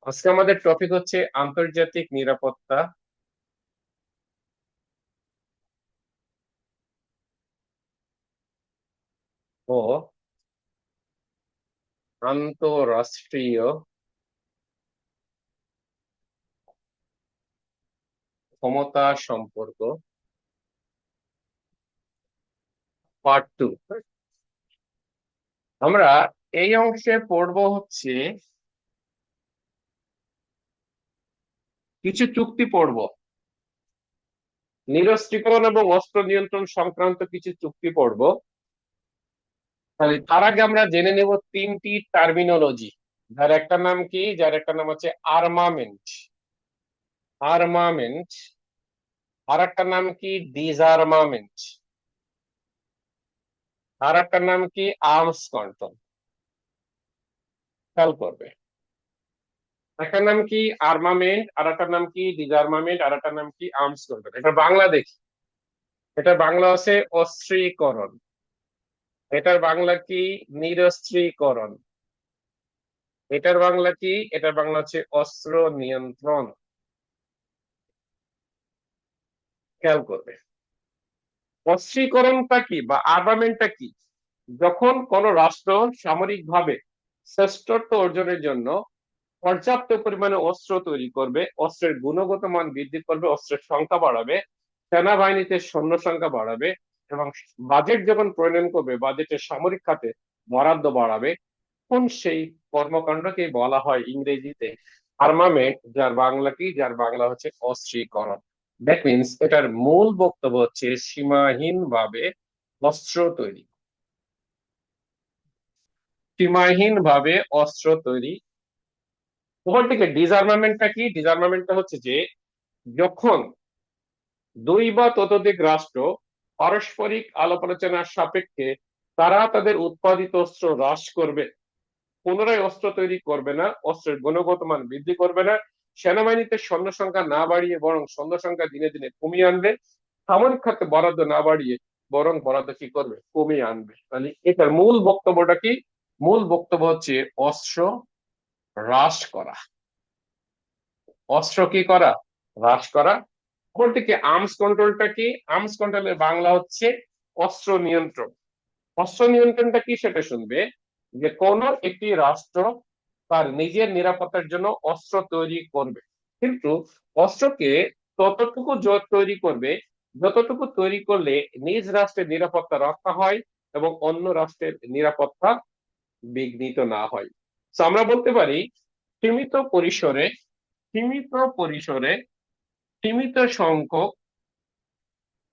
আজকে আমাদের টপিক হচ্ছে আন্তর্জাতিক নিরাপত্তা ও আন্তঃরাষ্ট্রীয় ক্ষমতা সম্পর্ক, পার্ট 2। আমরা এই অংশে পড়বো হচ্ছে কিছু চুক্তি পড়বো, নিরস্ত্রীকরণ এবং অস্ত্র নিয়ন্ত্রণ সংক্রান্ত কিছু চুক্তি পড়বো। তাহলে তার আগে আমরা জেনে নেব তিনটি টার্মিনোলজি, যার একটা নাম হচ্ছে আর্মামেন্ট। আর্মামেন্ট, আর একটা নাম কি ডিসআর্মামেন্ট, আর একটা নাম কি আর্মস কন্ট্রোল। খেয়াল করবে, একটা নাম কি আর্মামেন্ট, আর একটা নাম কি ডিসআর্মামেন্ট, আর একটা নাম কি আর্মস কন্ট্রোল। এটা বাংলা দেখি, এটা বাংলা আছে অস্ত্রীকরণ, এটার বাংলা কি নিরস্ত্রীকরণ, এটার বাংলা কি, এটার বাংলা হচ্ছে অস্ত্র নিয়ন্ত্রণ। খেয়াল করবে, অস্ত্রীকরণটা কি বা আর্মামেন্টটা কি? যখন কোন রাষ্ট্র সামরিকভাবে শ্রেষ্ঠত্ব অর্জনের জন্য পর্যাপ্ত পরিমাণে অস্ত্র তৈরি করবে, অস্ত্রের গুণগত মান বৃদ্ধি করবে, অস্ত্রের সংখ্যা বাড়াবে, সেনাবাহিনীতে সৈন্য সংখ্যা বাড়াবে, এবং বাজেট যখন প্রণয়ন করবে, বাজেটের সামরিক খাতে বরাদ্দ বাড়াবে, তখন সেই কর্মকাণ্ডকে বলা হয় ইংরেজিতে আর্মামেন্ট, যার বাংলা হচ্ছে অস্ত্রীকরণ। দ্যাট মিনস এটার মূল বক্তব্য হচ্ছে সীমাহীন ভাবে অস্ত্র তৈরি, সীমাহীন ভাবে অস্ত্র তৈরি। অপরদিকে ডিসআর্মামেন্টটা কি? ডিসআর্মামেন্টটা হচ্ছে যে যখন দুই বা ততোধিক রাষ্ট্র পারস্পরিক আলাপ আলোচনার সাপেক্ষে তারা তাদের উৎপাদিত অস্ত্র হ্রাস করবে, পুনরায় অস্ত্র তৈরি করবে না, অস্ত্রের গুণগত মান বৃদ্ধি করবে না, সেনাবাহিনীতে সৈন্য সংখ্যা না বাড়িয়ে বরং সৈন্য সংখ্যা দিনে দিনে কমিয়ে আনবে, সামরিক খাতে বরাদ্দ না বাড়িয়ে বরং বরাদ্দ কি করবে, কমিয়ে আনবে। তাহলে এটার মূল বক্তব্যটা কি? মূল বক্তব্য হচ্ছে অস্ত্র হ্রাস করা, অস্ত্র কি করা, হ্রাস করা। অপরদিকে আর্মস কন্ট্রোলটা কি? আর্মস কন্ট্রোলের বাংলা হচ্ছে অস্ত্র নিয়ন্ত্রণ। অস্ত্র নিয়ন্ত্রণটা কি সেটা শুনবে, যে কোন একটি রাষ্ট্র তার নিজের নিরাপত্তার জন্য অস্ত্র তৈরি করবে, কিন্তু অস্ত্রকে ততটুকু তৈরি করবে যতটুকু তৈরি করলে নিজ রাষ্ট্রের নিরাপত্তা রক্ষা হয় এবং অন্য রাষ্ট্রের নিরাপত্তা বিঘ্নিত না হয়। তো আমরা বলতে পারি সীমিত পরিসরে, সীমিত পরিসরে সীমিত সংখ্যক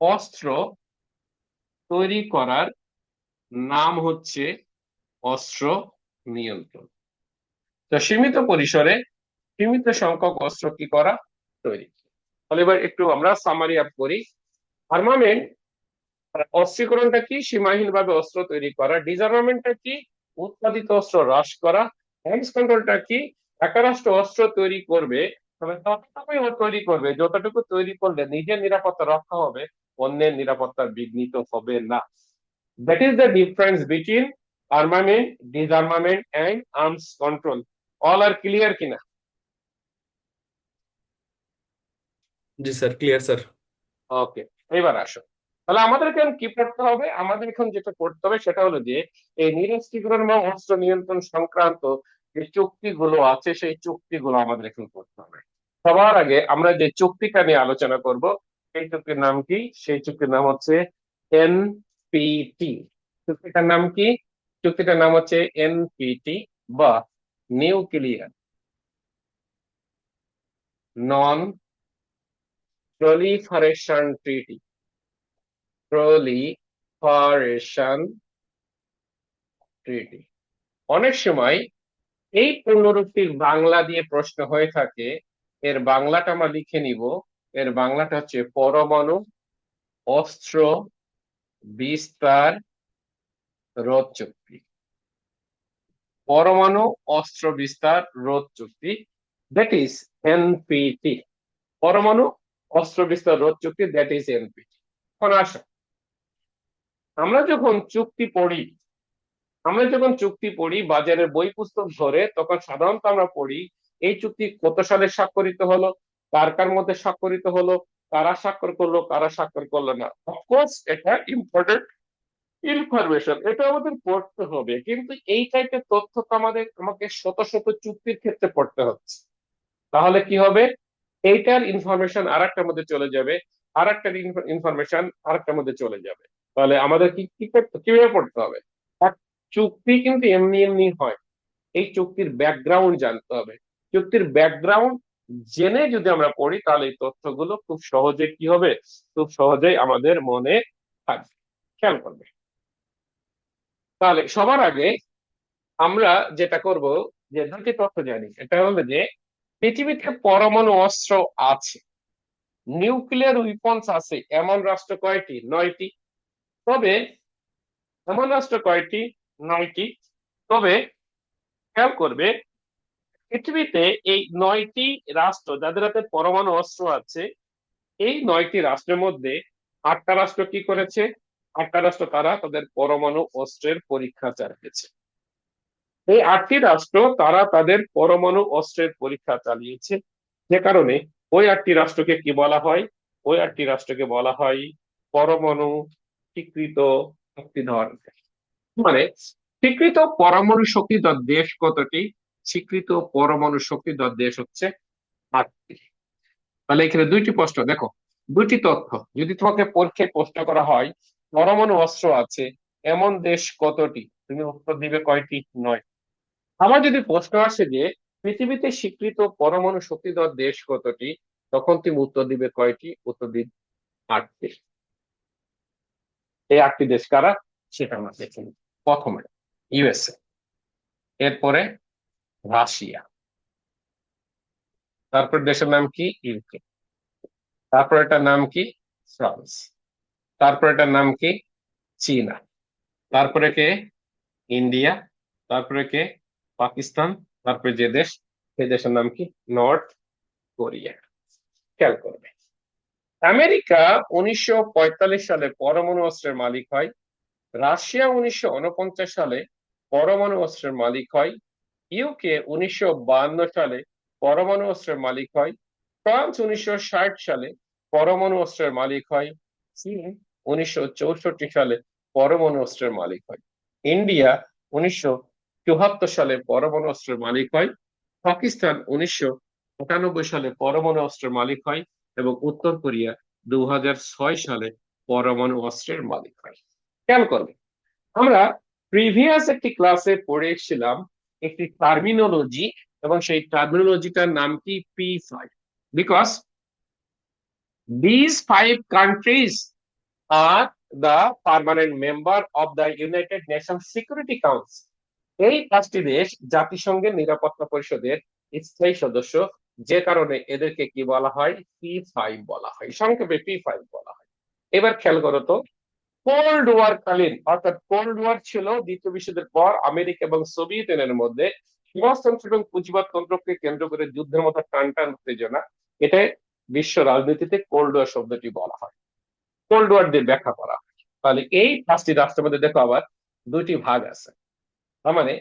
অস্ত্র তৈরি করার নাম হচ্ছে অস্ত্র নিয়ন্ত্রণ। তো সীমিত পরিসরে সীমিত সংখ্যক অস্ত্র কি করা, তৈরি। তাহলে এবার একটু আমরা সামারি আপ করি। আর্মামেন্ট, অস্ত্রীকরণটা কি? সীমাহীন ভাবে অস্ত্র তৈরি করা। ডিসআর্মামেন্টটা কি? উৎপাদিত অস্ত্র হ্রাস করা। আর্মস কন্ট্রোলটা কি? একটা রাষ্ট্র অস্ত্র তৈরি করবে, তবে ততটুকুই ও তৈরি করবে যতটুকু তৈরি করলে নিজের নিরাপত্তা রক্ষা হবে, অন্যের নিরাপত্তা বিঘ্নিত হবে না। That is the difference between armament, disarmament and arms control. All are clear কিনা? জি স্যার, ক্লিয়ার স্যার। ওকে, এবার আসো। তাহলে আমাদেরকে এখন কি করতে হবে? আমাদের এখন যেটা করতে হবে সেটা হলো যে এই নিরস্ত্রীকরণ এবং অস্ত্র নিয়ন্ত্রণ সংক্রান্ত যে চুক্তিগুলো আছে সেই চুক্তিগুলো আমাদের এখন করতে হবে। সবার আগে আমরা যে চুক্তিটা নিয়ে আলোচনা করব, সেই চুক্তির নাম কি? সেই চুক্তির নাম হচ্ছে এনপিটি। চুক্তিটার নাম কি? চুক্তিটার নাম হচ্ছে এনপিটি, বা নিউক্লিয়ার নন প্রলিফারেশন ট্রিটি। প্রলিফারেশন ট্রিটি। অনেক সময় এই পূর্ণরূপটির বাংলা দিয়ে প্রশ্ন হয়ে থাকে। এর বাংলাটা আমরা লিখে নিব। এর বাংলাটা হচ্ছে পরমাণু অস্ত্র বিস্তার রোধ চুক্তি। পরমাণু অস্ত্র বিস্তার রোধ চুক্তি, দ্যাট ইজ এনপিটি। পরমাণু অস্ত্র বিস্তার রোধ চুক্তি, দ্যাট ইজ এনপিটি। এখন আসো, আমরা যখন চুক্তি পড়ি, আমরা যখন চুক্তি পড়ি বাজারের বই পুস্তক ধরে, তখন সাধারণত আমরা পড়ি এই চুক্তি কত সালে স্বাক্ষরিত হলো, কার কার মধ্যে স্বাক্ষরিত হলো, কারা স্বাক্ষর করলো, কারা স্বাক্ষর করলো না। অফকোর্স এটা ইম্পর্টেন্ট ইনফরমেশন, এটা আমাদের পড়তে হবে, কিন্তু এই টাইপের তথ্য তো আমাকে শত শত চুক্তির ক্ষেত্রে পড়তে হচ্ছে। তাহলে কি হবে, এইটার ইনফরমেশন আর একটার মধ্যে চলে যাবে, আর একটা ইনফরমেশন আর একটার মধ্যে চলে যাবে। তাহলে আমাদের কি কি করতে কিভাবে পড়তে হবে? এক, চুক্তি কিন্তু এমনি এমনি হয়, এই চুক্তির ব্যাকগ্রাউন্ড জানতে হবে। চুক্তির ব্যাকগ্রাউন্ড জেনে যদি আমরা পড়ি, তাহলে এই তথ্যগুলো খুব সহজে কি হবে, খুব সহজেই আমাদের মনে থাকবে। খেয়াল করবে। তাহলে সবার আগে আমরা যেটা করব, যে দুটি তথ্য জানি, এটা হলো যে পৃথিবীতে পরমাণু অস্ত্র আছে, নিউক্লিয়ার উইপন্স আছে এমন রাষ্ট্র কয়টি? 9টি। তবে এমন রাষ্ট্র কয়টি? 9টি। তবে খেয়াল করবে, পৃথিবীতে এই 9টি রাষ্ট্র যাদের হাতে পরমাণু অস্ত্র আছে, এই 9টি রাষ্ট্রের মধ্যে 8টা রাষ্ট্র কি করেছে? 8টা রাষ্ট্র তারা তাদের পরমাণু অস্ত্রের পরীক্ষা চালিয়েছে। এই 8টি রাষ্ট্র তারা তাদের পরমাণু অস্ত্রের পরীক্ষা চালিয়েছে, যে কারণে ওই 8টি রাষ্ট্রকে কি বলা হয়? ওই 8টি রাষ্ট্রকে বলা হয় পরমাণু স্বীকৃত শক্তিধর। মানে স্বীকৃত পরমাণু শক্তিধর দেশ কতটি? স্বীকৃত পরমাণু শক্তিধর দেশ হচ্ছে 8টি। তাহলে এখানে দুইটি প্রশ্ন দেখো, দুটি তথ্য যদি তোমাকে পরীক্ষায় প্রশ্ন করা হয়, পরমাণু অস্ত্র আছে এমন দেশ কতটি, তুমি উত্তর দিবে কয়টি? 9। আবার যদি প্রশ্ন আসে যে পৃথিবীতে স্বীকৃত পরমাণু শক্তিধর দেশ কতটি, তখন তুমি উত্তর দিবে কয়টি? উত্তর দিবে 8টি। এই 8টি দেশ কারা, সেটা আমরা দেখে নিই। প্রথমে ইউএসএ, এরপরে রাশিয়া, তারপর দেশের নাম কি? ইউকে, তারপর এটার নাম কি? ফ্রান্স, তারপর এটার নাম কি? চীনা, তারপরে কে? ইন্ডিয়া, তারপরে কে? পাকিস্তান, তারপরে যে দেশ, সেই দেশের নাম কি? North Korea. খেয়াল করবে, আমেরিকা 1945 সালে পরমাণু অস্ত্রের মালিক হয়, রাশিয়া 1949 সালে পরমাণু অস্ত্রের মালিক হয়, ইউকে 1952 সালে পরমাণু অস্ত্রের মালিক হয়, ফ্রান্স 1960 সালে পরমাণু অস্ত্রের মালিক হয়, চীন 1964 সালে পরমাণু অস্ত্রের মালিক হয়, ইন্ডিয়া 1974 সালে পরমাণু অস্ত্রের মালিক হয়, পাকিস্তান 1998 সালে পরমাণু অস্ত্রের মালিক হয়, এবং উত্তর কোরিয়া 2006 সালে পরমাণু অস্ত্রের মালিক হয়। খেয়াল করবে, আমরা প্রিভিয়াস একটি ক্লাসে পড়ে এসেছিলাম একটি টার্মিনোলজি, এবং সেই টার্মিনোলজিটার নাম কি? P5, because these 5 countries are the permanent member of the United Nations Security Council. এই 5টি দেশ জাতিসংঘের নিরাপত্তা পরিষদের স্থায়ী সদস্য, যে কারণে এদেরকে কি বলা হয়? P5 বলা হয়, সংক্ষেপে P5 বলা হয়। এবার খেয়াল করো তো, কোল্ড ওয়ার কালীন, অর্থাৎ কোল্ড ওয়ার ছিল দ্বিতীয় বিশ্বযুদ্ধের পর আমেরিকা এবং সোভিয়েত ইউনিয়নের মধ্যে সমাজতন্ত্র এবং পুঁজিবাদতন্ত্রকে কেন্দ্র করে যুদ্ধের মতো টান টান উত্তেজনা, এটা বিশ্ব রাজনীতিতে কোল্ড ওয়ার শব্দটি বলা হয়, কোল্ড ওয়ার দিয়ে ব্যাখ্যা করা হয়। তাহলে এই 5টি রাষ্ট্রের মধ্যে দেখো আবার দুটি ভাগ আছে। তার মানে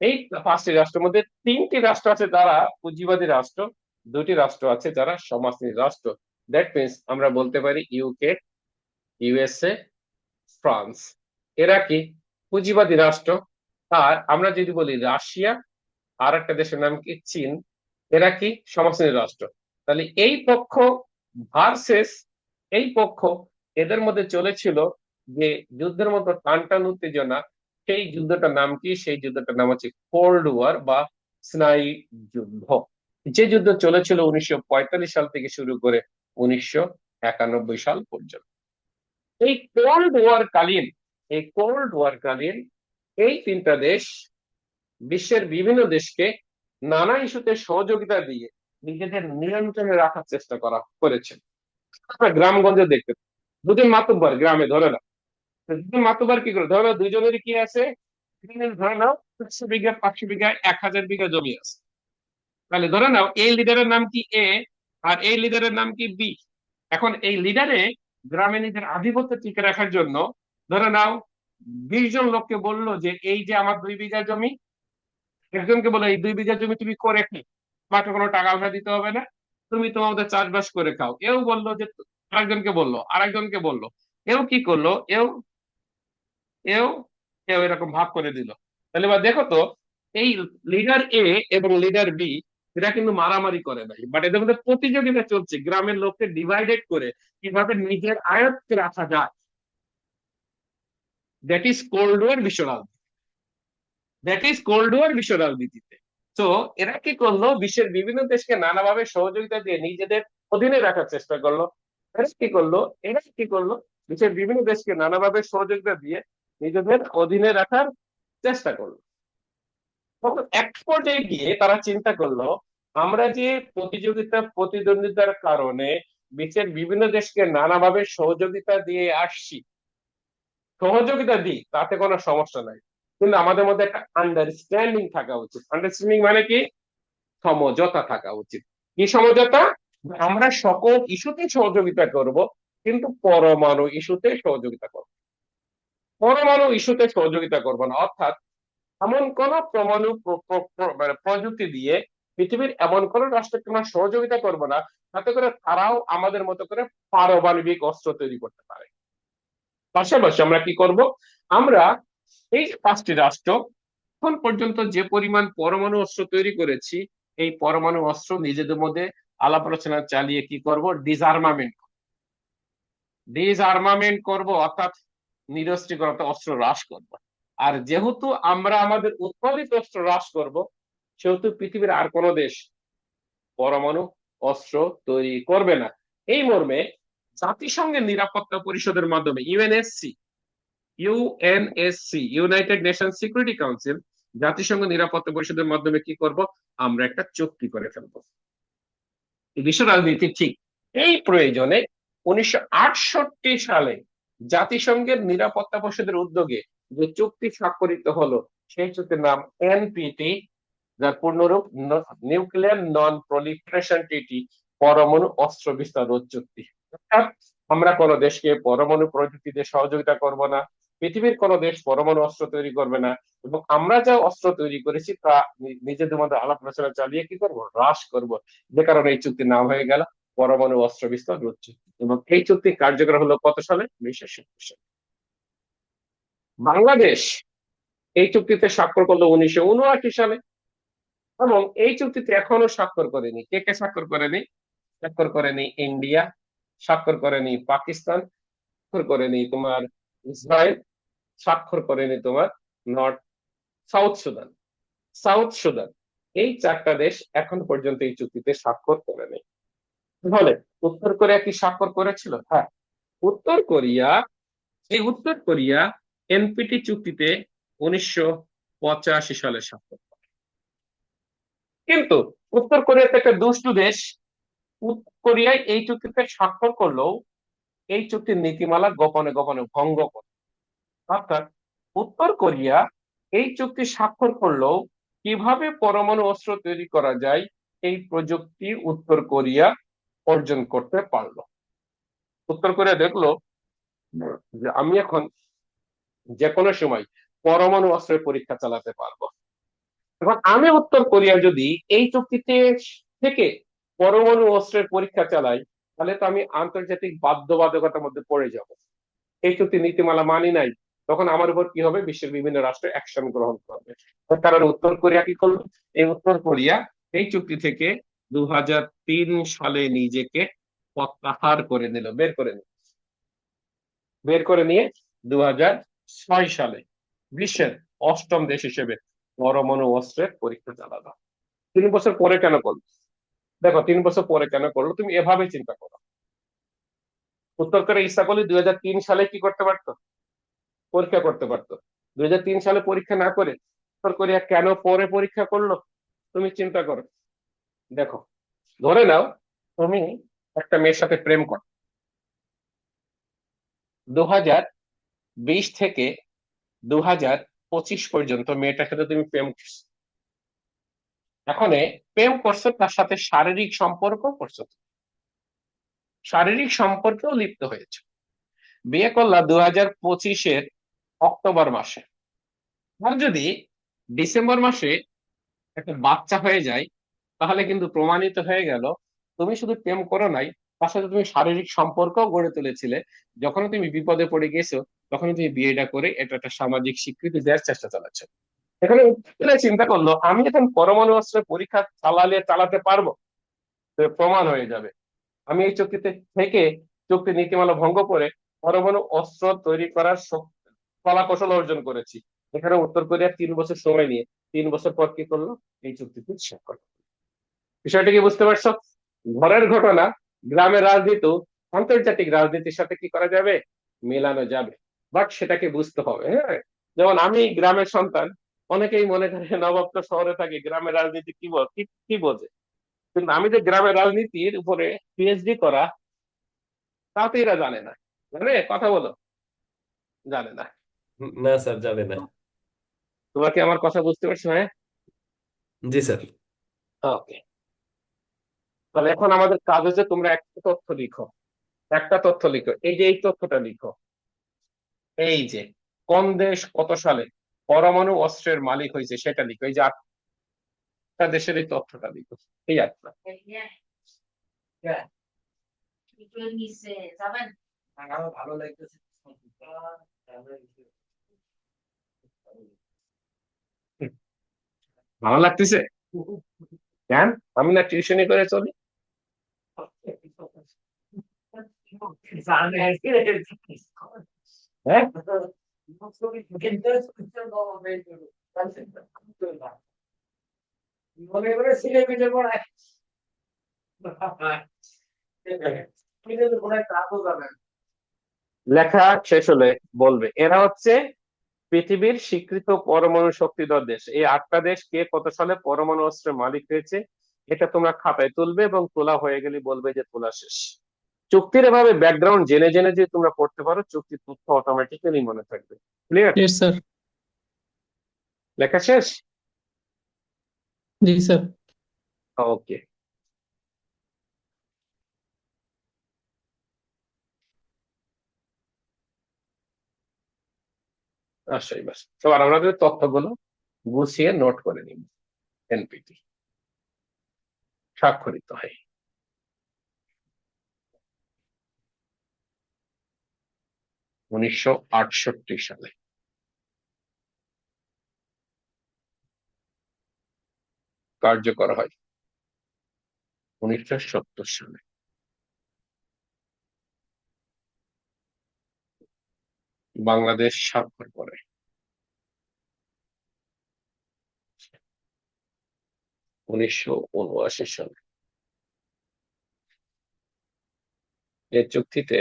এই 5টি রাষ্ট্রের মধ্যে 3টি রাষ্ট্র আছে যারা পুঁজিবাদী রাষ্ট্র, 2টি রাষ্ট্র আছে যারা সমাজনীতি রাষ্ট্র। দ্যাট মিনস আমরা বলতে পারি ইউকে, ইউএসএ, ফ্রান্স, এরা কি? পুঁজিবাদী রাষ্ট্র। আর আমরা যদি বলি রাশিয়া, আর একটা দেশের নাম কি? চীন, এরা কি? সমাজনীতি রাষ্ট্র। তাহলে এই পক্ষ ভার্সেস এই পক্ষ, এদের মধ্যে চলেছিল যে যুদ্ধের মতো টান টান উত্তেজনা, সেই যুদ্ধটার নাম কি? সেই যুদ্ধটার নাম হচ্ছে কোল্ড ওয়ার বা স্নায়ু যুদ্ধ, যে যুদ্ধ চলেছিল 1945 সাল থেকে শুরু করে 1991 সাল পর্যন্ত। এই কোল্ড ওয়ার কালীন, এই কোল্ড ওয়ার কালীন এই 3টা দেশ বিশ্বের বিভিন্ন দেশকে নানা ইস্যুতে সহযোগিতা দিয়ে নিজেদের নিয়ন্ত্রণে রাখার চেষ্টা করেছে। আমরা গ্রামগঞ্জে দেখতে পাই, দুজন মাতুব্বর গ্রামে, ধরে নাও দুজন মাতুব্বর কি করে, ধরে নাও দুজনেরই কি আছে, ধরে নাও 100 বিঘা, 500 বিঘা, 1000 বিঘা জমি আছে। তাহলে ধরে নাও এই লিডারের নাম কি? এ, আর এই লিডারের নাম কি? বি। এখন এই লিডারে গ্রামে নিজের আধিপত্য টিকে রাখার জন্য, ধরে নাও 20 জন লোককে বললো যে এই যে আমার 2 বিঘা জমি, একজনকে বলে এই 2 বিঘা জমি তুমি করে কি, মাকে কোনো টাকা পয়সা দিতে হবে না, তুমি তোমাদের চাষবাস করে খাও। এও বললো যে, আরেকজনকে বললো, আরেকজনকে বললো, এও কি করলো, এও এও এও এরকম ভাগ করে দিল। তাহলে এবার দেখো তো, এই লিডার এ এবং লিডার বি এরা কিন্তু মারামারি করে নাই, বাট এদের মধ্যে প্রতিযোগিতা চলছে গ্রামের লোককে ডিভাইডেড করে কিভাবে নিজের আয়ত্তে রাখা যায়। দ্যাট ইজ কোল্ড ওয়ার বিশ্ব রাজনীতি, দ্যাট ইজ কোল্ড ওয়ার বিশ্ব রাজনীতিতে। তো এরা কি করলো, বিশ্বের বিভিন্ন দেশকে নানাভাবে সহযোগিতা দিয়ে নিজেদের অধীনে রাখার চেষ্টা করলো। এরা কি করলো, এরা কি করলো, বিশ্বের বিভিন্ন দেশকে নানাভাবে সহযোগিতা দিয়ে নিজেদের অধীনে রাখার চেষ্টা করলো। তখন এক পর্যায়ে গিয়ে তারা চিন্তা করলো, আমরা যে প্রতিদ্বন্দ্বিতার কারণে বিশ্বের বিভিন্ন দেশকে নানাভাবে সহযোগিতা দিয়ে আসছি, সহযোগিতা দিই তাতে কোনো সমস্যা নাই, কিন্তু আমাদের মধ্যে একটা আন্ডারস্ট্যান্ডিং থাকা উচিত। আন্ডারস্ট্যান্ডিং মানে কি? সমঝোতা থাকা উচিত। কি সমঝোতা? আমরা সকল ইস্যুতে সহযোগিতা করব, কিন্তু পরমাণু ইস্যুতে সহযোগিতা করব, পরমাণু ইস্যুতে সহযোগিতা করব না। অর্থাৎ এমন কোন পরমাণু মানে প্রযুক্তি দিয়ে পৃথিবীর এমন কোন রাষ্ট্রকে আমরা সহযোগিতা করব না যাতে করে তারাও আমাদের মতো করে পারমাণবিক অস্ত্র তৈরি করতে পারে। পাশাপাশি আমরা কি করব, আমরা এই 5টি রাষ্ট্র এখন পর্যন্ত যে পরিমাণ পরমাণু অস্ত্র তৈরি করেছি, এই পরমাণু অস্ত্র নিজেদের মধ্যে আলাপ আলোচনা চালিয়ে কি করব, ডিসআর্মামেন্ট, ডিসআর্মামেন্ট করব, অর্থাৎ নিরস্ত্রীকরণ, অস্ত্র হ্রাস করব। আর যেহেতু আমরা আমাদের উৎপাদিত অস্ত্র হ্রাস করব, সেহেতু পৃথিবীর আর কোনো দেশ পরমাণু অস্ত্র তৈরি করবে না। এই মর্মে জাতিসংঘের নিরাপত্তা পরিষদের মাধ্যমে UNSC, United nation security council, জাতিসংঘ নিরাপত্তা পরিষদের মাধ্যমে কি করব, আমরা একটা চুক্তি করে ফেলবো। বিশ্ব রাজনীতি ঠিক এই প্রয়োজনে 1968 সালে জাতিসংঘের নিরাপত্তা পরিষদের উদ্যোগে যে চুক্তি স্বাক্ষরিত হলো, সেই চুক্তির নাম এনপিটি, যার পূর্ণরূপ নিউক্লিয়ার নন প্রলিফারেশন ট্রিটি, পরমাণু অস্ত্র বিস্তার রোধ চুক্তি। অর্থাৎ আমরা কোনো দেশকে পরমাণু প্রযুক্তিতে সহযোগিতা করব না, পৃথিবীর কোনো দেশ পরমাণু অস্ত্র তৈরি করবে না, এবং আমরা যা অস্ত্র তৈরি করেছি তা নিজেদের মধ্যে আলাপ আলোচনা চালিয়ে কি করব, হ্রাস করব। যে কারণে এই চুক্তির নাম হয়ে গেল পরমাণু অস্ত্র বিস্তার রোধ চুক্তি। এবং এই চুক্তি কার্যকর হলো কত সালে? 1970 সালে। বাংলাদেশ এই চুক্তিতে স্বাক্ষর করলো 1979 সালে। এবং এই চুক্তিতে এখনো স্বাক্ষর করেনি, কে কে স্বাক্ষর করেনি? স্বাক্ষর করেনি ইন্ডিয়া, স্বাক্ষর করেনি পাকিস্তান, স্বাক্ষর করেনি তোমার ইসরায়েল, স্বাক্ষর করেনি তোমার north south Sudan, south Sudan. এই 4টা দেশ এখন পর্যন্ত এই চুক্তিতে স্বাক্ষর করেনি। তাহলে উত্তর কোরিয়া কি স্বাক্ষর করেছিল? হ্যাঁ, উত্তর কোরিয়া, উত্তর কোরিয়া এনপিটি চুক্তিতে 1985 সালে স্বাক্ষর করে। কিন্তু উত্তর কোরিয়া তো একটা দুষ্টু দেশ, উত্তর কোরিয়ায় এই চুক্তিতে স্বাক্ষর করলেও এই চুক্তির নীতিমালা গোপনে গোপনে ভঙ্গ করে। অর্থাৎ উত্তর কোরিয়া এই চুক্তি স্বাক্ষর করলেও কিভাবে পরমাণু অস্ত্র তৈরি করা যায় এই প্রযুক্তি উত্তর কোরিয়া অর্জন করতে পারলো। উত্তর কোরিয়া দেখলো যে আমি এখন যে কোনো সময় পরমাণু অস্ত্রের পরীক্ষা চালাতে পারবো। এখন আমি উত্তর কোরিয়া যদি এই চুক্তিতে থেকে পরমাণু অস্ত্রের পরীক্ষা চালাই, তাহলে তো আমি আন্তর্জাতিক বাধ্যবাধকতার মধ্যে পড়ে যাব। এই চুক্তি নীতিমালা মানি নাই, তখন আমার উপর কি হবে, বিশ্বের বিভিন্ন রাষ্ট্র অ্যাকশন গ্রহণ করবে। তার কারণ উত্তর কোরিয়া কি করলো, এই উত্তর কোরিয়া এই চুক্তি থেকে 2003 সালে নিজেকে প্রত্যাহার করে নিল, বের করে নিয়ে 2006 সালে বিশ্বের 8ম দেশ হিসেবে পরমাণু অস্ত্রের পরীক্ষা চালালো। 3 বছর পরে কেন করলো? দেখো, 3 বছর পরে কেন করলো, তুমি এভাবে চিন্তা করো। উত্তর কোরিয়া ইচ্ছা করলে 2003 সালে কি করতে পারতো, পরীক্ষা করতে পারতো। 2003 সালে পরীক্ষা না করে উত্তর কোরিয়া কেন পরে পরীক্ষা করলো? তুমি চিন্তা করো। দেখো, ধরে নাও তুমি একটা মেয়ের সাথে প্রেম করো, 2020 থেকে 2025 পর্যন্ত মেয়েটার সাথে তুমি প্রেম করছো। এখন প্রেম করছো, তার সাথে শারীরিক সম্পর্ক করছো, শারীরিক সম্পর্কেও লিপ্ত হয়েছে। বিয়ে করলা 2025-এর অক্টোবর মাসে। আর যদি ডিসেম্বর মাসে একটা বাচ্চা হয়ে যায়, তাহলে কিন্তু প্রমাণিত হয়ে গেল তুমি শুধু প্রেম করো নাই, তার সাথে তুমি শারীরিক সম্পর্ক গড়ে তুলেছিলে। যখন তুমি বিপদে পড়ে গেছো, তখন তুমি বিয়েটা করে এটা একটা সামাজিক স্বীকৃতি দেওয়ার চেষ্টা চালাচ্ছ। এখানে উকিল চিন্তা করলো, আমি এখন পরমাণু অস্ত্রের পরীক্ষা চালাতে পারবো, তো প্রমাণ হয়ে যাবে আমি এই চুক্তিতে থেকে চুক্তি নীতিমালা ভঙ্গ করে পরমাণু অস্ত্র তৈরি করার কলা কৌশল অর্জন করেছি। এখানে উত্তর কোরিয়া 3 বছর সময় নিয়ে 3 বছর পর কি করলো, এই চুক্তিতে স্বাক্ষর করলো। বিষয়টা কি বুঝতে পারছো? ঘরের ঘটনা গ্রামের রাজনীতি আন্তর্জাতিক রাজনীতির সাথে কি করা যাবে, মেলানো যাবে, বাট সেটাকে বুঝতে হবে। হ্যাঁ, যেমন আমি গ্রামের সন্তান, অনেকেই মনে করে নবাব তো শহরে থাকে, গ্রামের রাজনীতি কি কি বোঝে। কিন্তু আমি যে গ্রামের রাজনীতির উপরে পিএইচডি করা, তা তো এরা জানে না। জানে কথা বলো, জানে না। না স্যার, যাবে না। তোমরা কি আমার কথা বুঝতে পারছো? হ্যাঁ, জি স্যার। ওকে। তাহলে এখন আমাদের কাজ হচ্ছে তোমরা একটা তথ্য লিখো, একটা তথ্য লিখো, এই যে এই তথ্যটা লিখো, এই যে কোন দেশ কত সালে পরমাণু অস্ত্রের মালিক হয়েছে সেটা লিখো, এই যে 8টা দেশের এই তথ্যটা লিখো, এই 8টা। ভালো লাগতেছে? কেন? আমি না টিউশনি করে চলি। হ্যাঁ, লেখা শেষ হলে বলবে এরা হচ্ছে পৃথিবীর স্বীকৃত পরমাণু শক্তিধর দেশ। এই 8টা দেশ কে কত সালে পরমাণু অস্ত্রের মালিক হয়েছে, এটা তোমরা খাতায় তুলবে, এবং তোলা হয়ে গেলে বলবে যে তোলা শেষ। চুক্তির এভাবে ব্যাকগ্রাউন্ড জেনে জেনে যদি তোমরা পড়তে পারো, চুক্তির তথ্য অটোমেটিক্যালি মনে থাকবে। ক্লিয়ার? Yes sir. লেখা শেষ? जी सर। ওকে। আসলেই বাস, সবার আমাদের তথ্যগুলো গুছিয়ে নোট করে নিন। এনপিটি স্বাক্ষরিত হয় 1968 সালে, কার্যকর হয় 1970 সালে, বাংলাদেশ স্বাক্ষর করে 1979 সালে। এই চুক্তিতে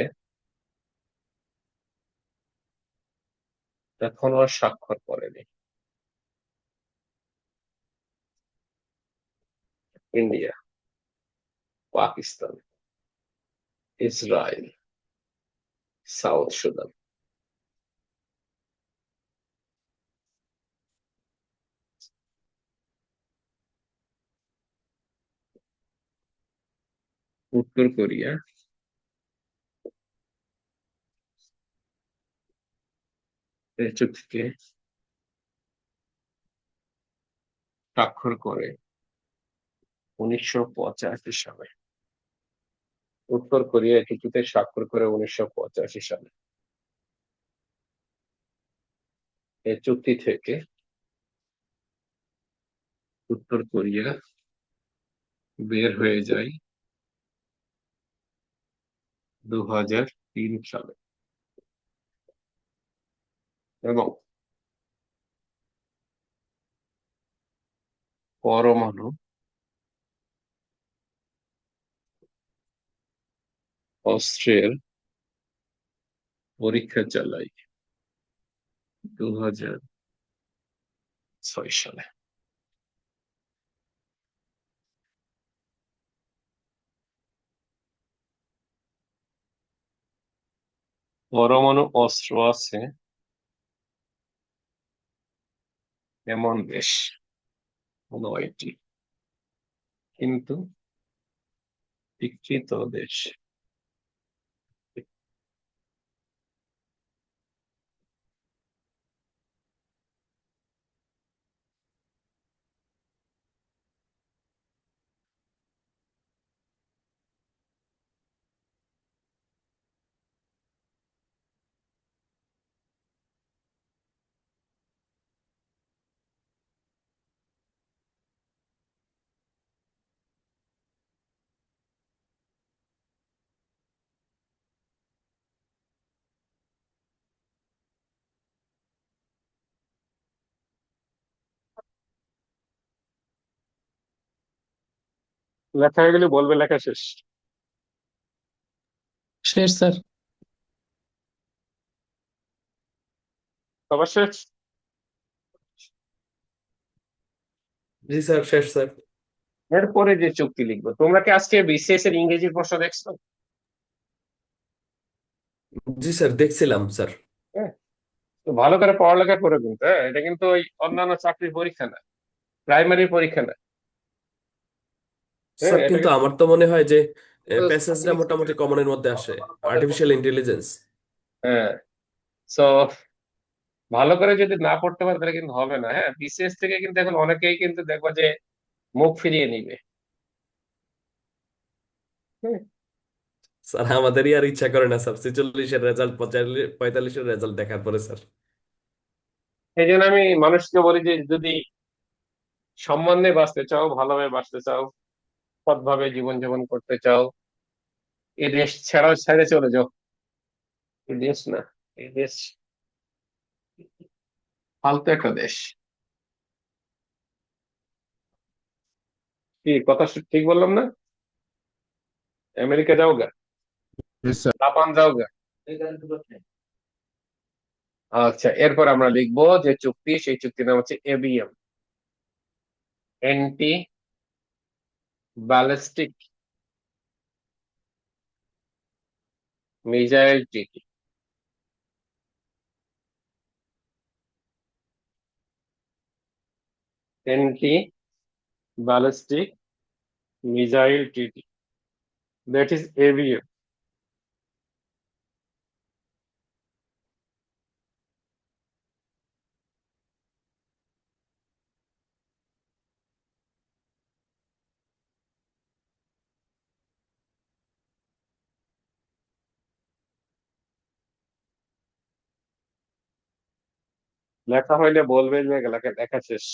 এখনো স্বাক্ষর করেনি India, Pakistan, Israel, south Sudan. উত্তর কোরিয়া, এই চুক্তিতে স্বাক্ষর করে 1985 সালে। উত্তর কোরিয়া এই চুক্তিতে স্বাক্ষর করে 1985 সালে। এই চুক্তি থেকে উত্তর কোরিয়া বের হয়ে যায় 2003 সালে, এবং পরমাণু অস্ত্রের পরীক্ষা চালায় 2006 সালে। পরমাণু অস্ত্র আছে এমন দেশ 9টি, কিন্তু স্বীকৃত দেশ লেখা হয়ে গেলে বলবে লেখা শেষ। শেষ স্যার। সবার শেষ? জি স্যার, শেষ স্যার। এরপরে যে চুক্তি লিখবো, তোমরা কি আজকে বিসিএস এর ইংরেজি প্রশ্ন দেখছো? জি স্যার, দেখছিলাম স্যার। হ্যাঁ, তো ভালো করে পড়ালেখা করে কিন্তু, হ্যাঁ, এটা কিন্তু ওই অন্যান্য চাকরির পরীক্ষা না, প্রাইমারি পরীক্ষা না। হ্যাঁ, স্যার এটা কিন্তু কিন্তু আমার তো মনে হয় যে প্যাসেজটা মোটামুটি কমনের মধ্যে আসে। Artificial intelligence. হ্যাঁ। সো ভালো করে যদি না পড়তে পারে তাহলে কিন্তু হবে না। হ্যাঁ, বিসিএস থেকে কিন্তু এখন অনেকেই কিন্তু দেখবা যে মুখ ফিরিয়ে নিবে। হুম। স্যার আমাদেরই আর ইচ্ছা করে না স্যার 46-এর রেজাল্ট, 45-এর রেজাল্ট দেখার পরে স্যার। এই জন্য আমি মানুষকে বলি যে যদি সম্মানে বাঁচতে চাও, ভালোভাবে বাঁচতে চাও, সৎভাবে জীবনযাপন করতে চাও, এই দেশ ছেড়ে চলে যাও। এই দেশ না, এই দেশ ফালতু একটা দেশ। কি কথা ঠিক বললাম না? আমেরিকা যাও গা, Yes, sir. জাপান যাও গা। আচ্ছা, এরপর আমরা লিখবো যে চুক্তি, সেই চুক্তির নাম হচ্ছে ABM, anti ballistic missile treaty. Anti ballistic missile treaty, that is ABM. লেখা হইলে বলবে যে লেখা লেখা শেষ।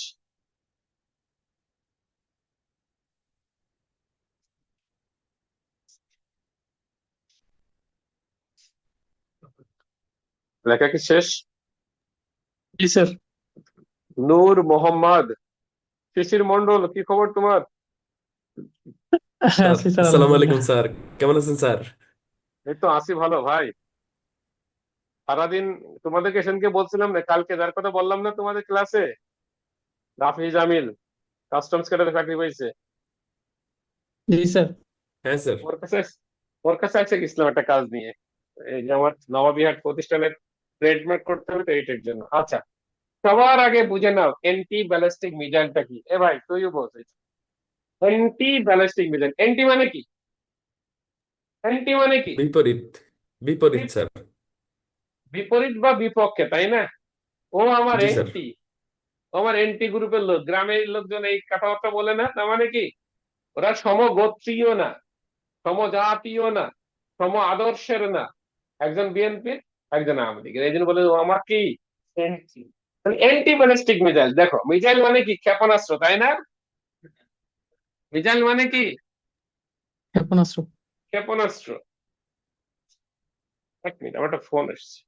লেখা কি শেষ? জি স্যার। নূর মোহাম্মদ, শিশির মন্ডল, কি খবর তোমার? হ্যাঁ স্যার আছি স্যার, আসসালামু আলহামদুলিল্লাহ। আলাইকুম স্যার। কেমন আছেন স্যার? এই তো আছি ভালো ভাই। সারাদিন তোমাদেরকে সেদিনকে বলছিলাম না, কালকে যার কথা বললাম না তোমাদের ক্লাসে, রাফি জামিল, কাস্টমস ক্যাডারে চাকরি পাইছে। জি স্যার। হ্যাঁ স্যার। ওর কাছে ওর কাছে আছে গেছিলাম একটা কাজ নিয়ে, এই যে আমার নবাবিহাট প্রতিষ্ঠানের ট্রেডমার্ক করতে হবে তো, এইটার জন্য। আচ্ছা, সবার আগে বুঝে নাও এন্টি ব্যালিস্টিক মিসাইলটা কি। এ ভাই তুইও বলছিস এন্টি ব্যালিস্টিক মিসাইল, এন্টি মানে কি? এন্টি মানে কি? বিপরীত। বিপরীত বি- স্যার। বিপরীত বা বিপক্ষে, তাই না? ও আমার জি স্যার। এন্টি, আমার এন্টি গ্রুপের লোক, গ্রামের লোকজন এই কথাবার্তা বলে না, তার মানে কি ওরা সমগোত্রীয় না, সমজাতীয় না, সম আদর্শের না। একজন বিএনপির, একজন আওয়ামী লীগের, এই জন্য বলে ও আমার কি এন্টি। এন্টি ব্যালিস্টিক মিসাইল, দেখো মিসাইল মানে কি? ক্ষেপণাস্ত্র, তাই না? মিসাইল মানে কি? ক্ষেপণাস্ত্র। ক্ষেপণাস্ত্র। এক মিনিট, আমার একটা ফোন এসছে।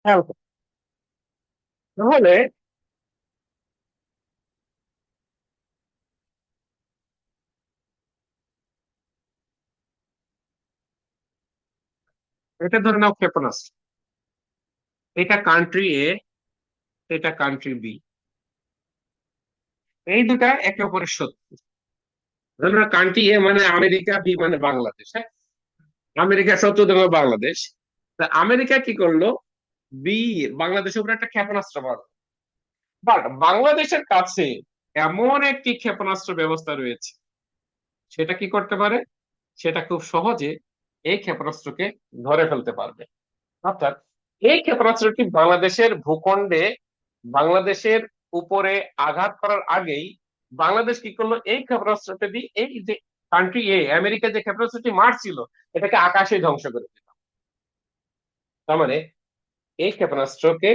খেয়াল করো। তাহলে এটা ধরে নাও ক্ষেপণাস্ত্র, এটা কান্ট্রি এ, এটা কান্ট্রি বি, এই দুটা একে অপরের শত্রু। ধরে নাও কান্ট্রি এ মানে আমেরিকা, বি মানে বাংলাদেশ, হ্যাঁ, আমেরিকার শত্রু ধরো বাংলাদেশ। তা আমেরিকা কি করলো, বি বাংলাদেশের উপর একটা ক্ষেপণাস্ত্র মারলো। বাট বাংলাদেশের কাছে এমন একটি ক্ষেপণাস্ত্র ব্যবস্থা রয়েছে, সেটা কি করতে পারে, সেটা খুব সহজে এই ক্ষেপণাস্ত্রকে ধরে ফেলতে পারবে। অর্থাৎ এই ক্ষেপণাস্ত্রটি বাংলাদেশের ভূখণ্ডে, বাংলাদেশের উপরে আঘাত করার আগেই বাংলাদেশ কি করলো, এই ক্ষেপণাস্ত্রটা দিয়ে এই যে কান্ট্রি এ আমেরিকা যে ক্ষেপণাস্ত্রটি মারছিল এটাকে আকাশে ধ্বংস করে দিল। তার মানে এই ক্ষেপণাস্ত্রকে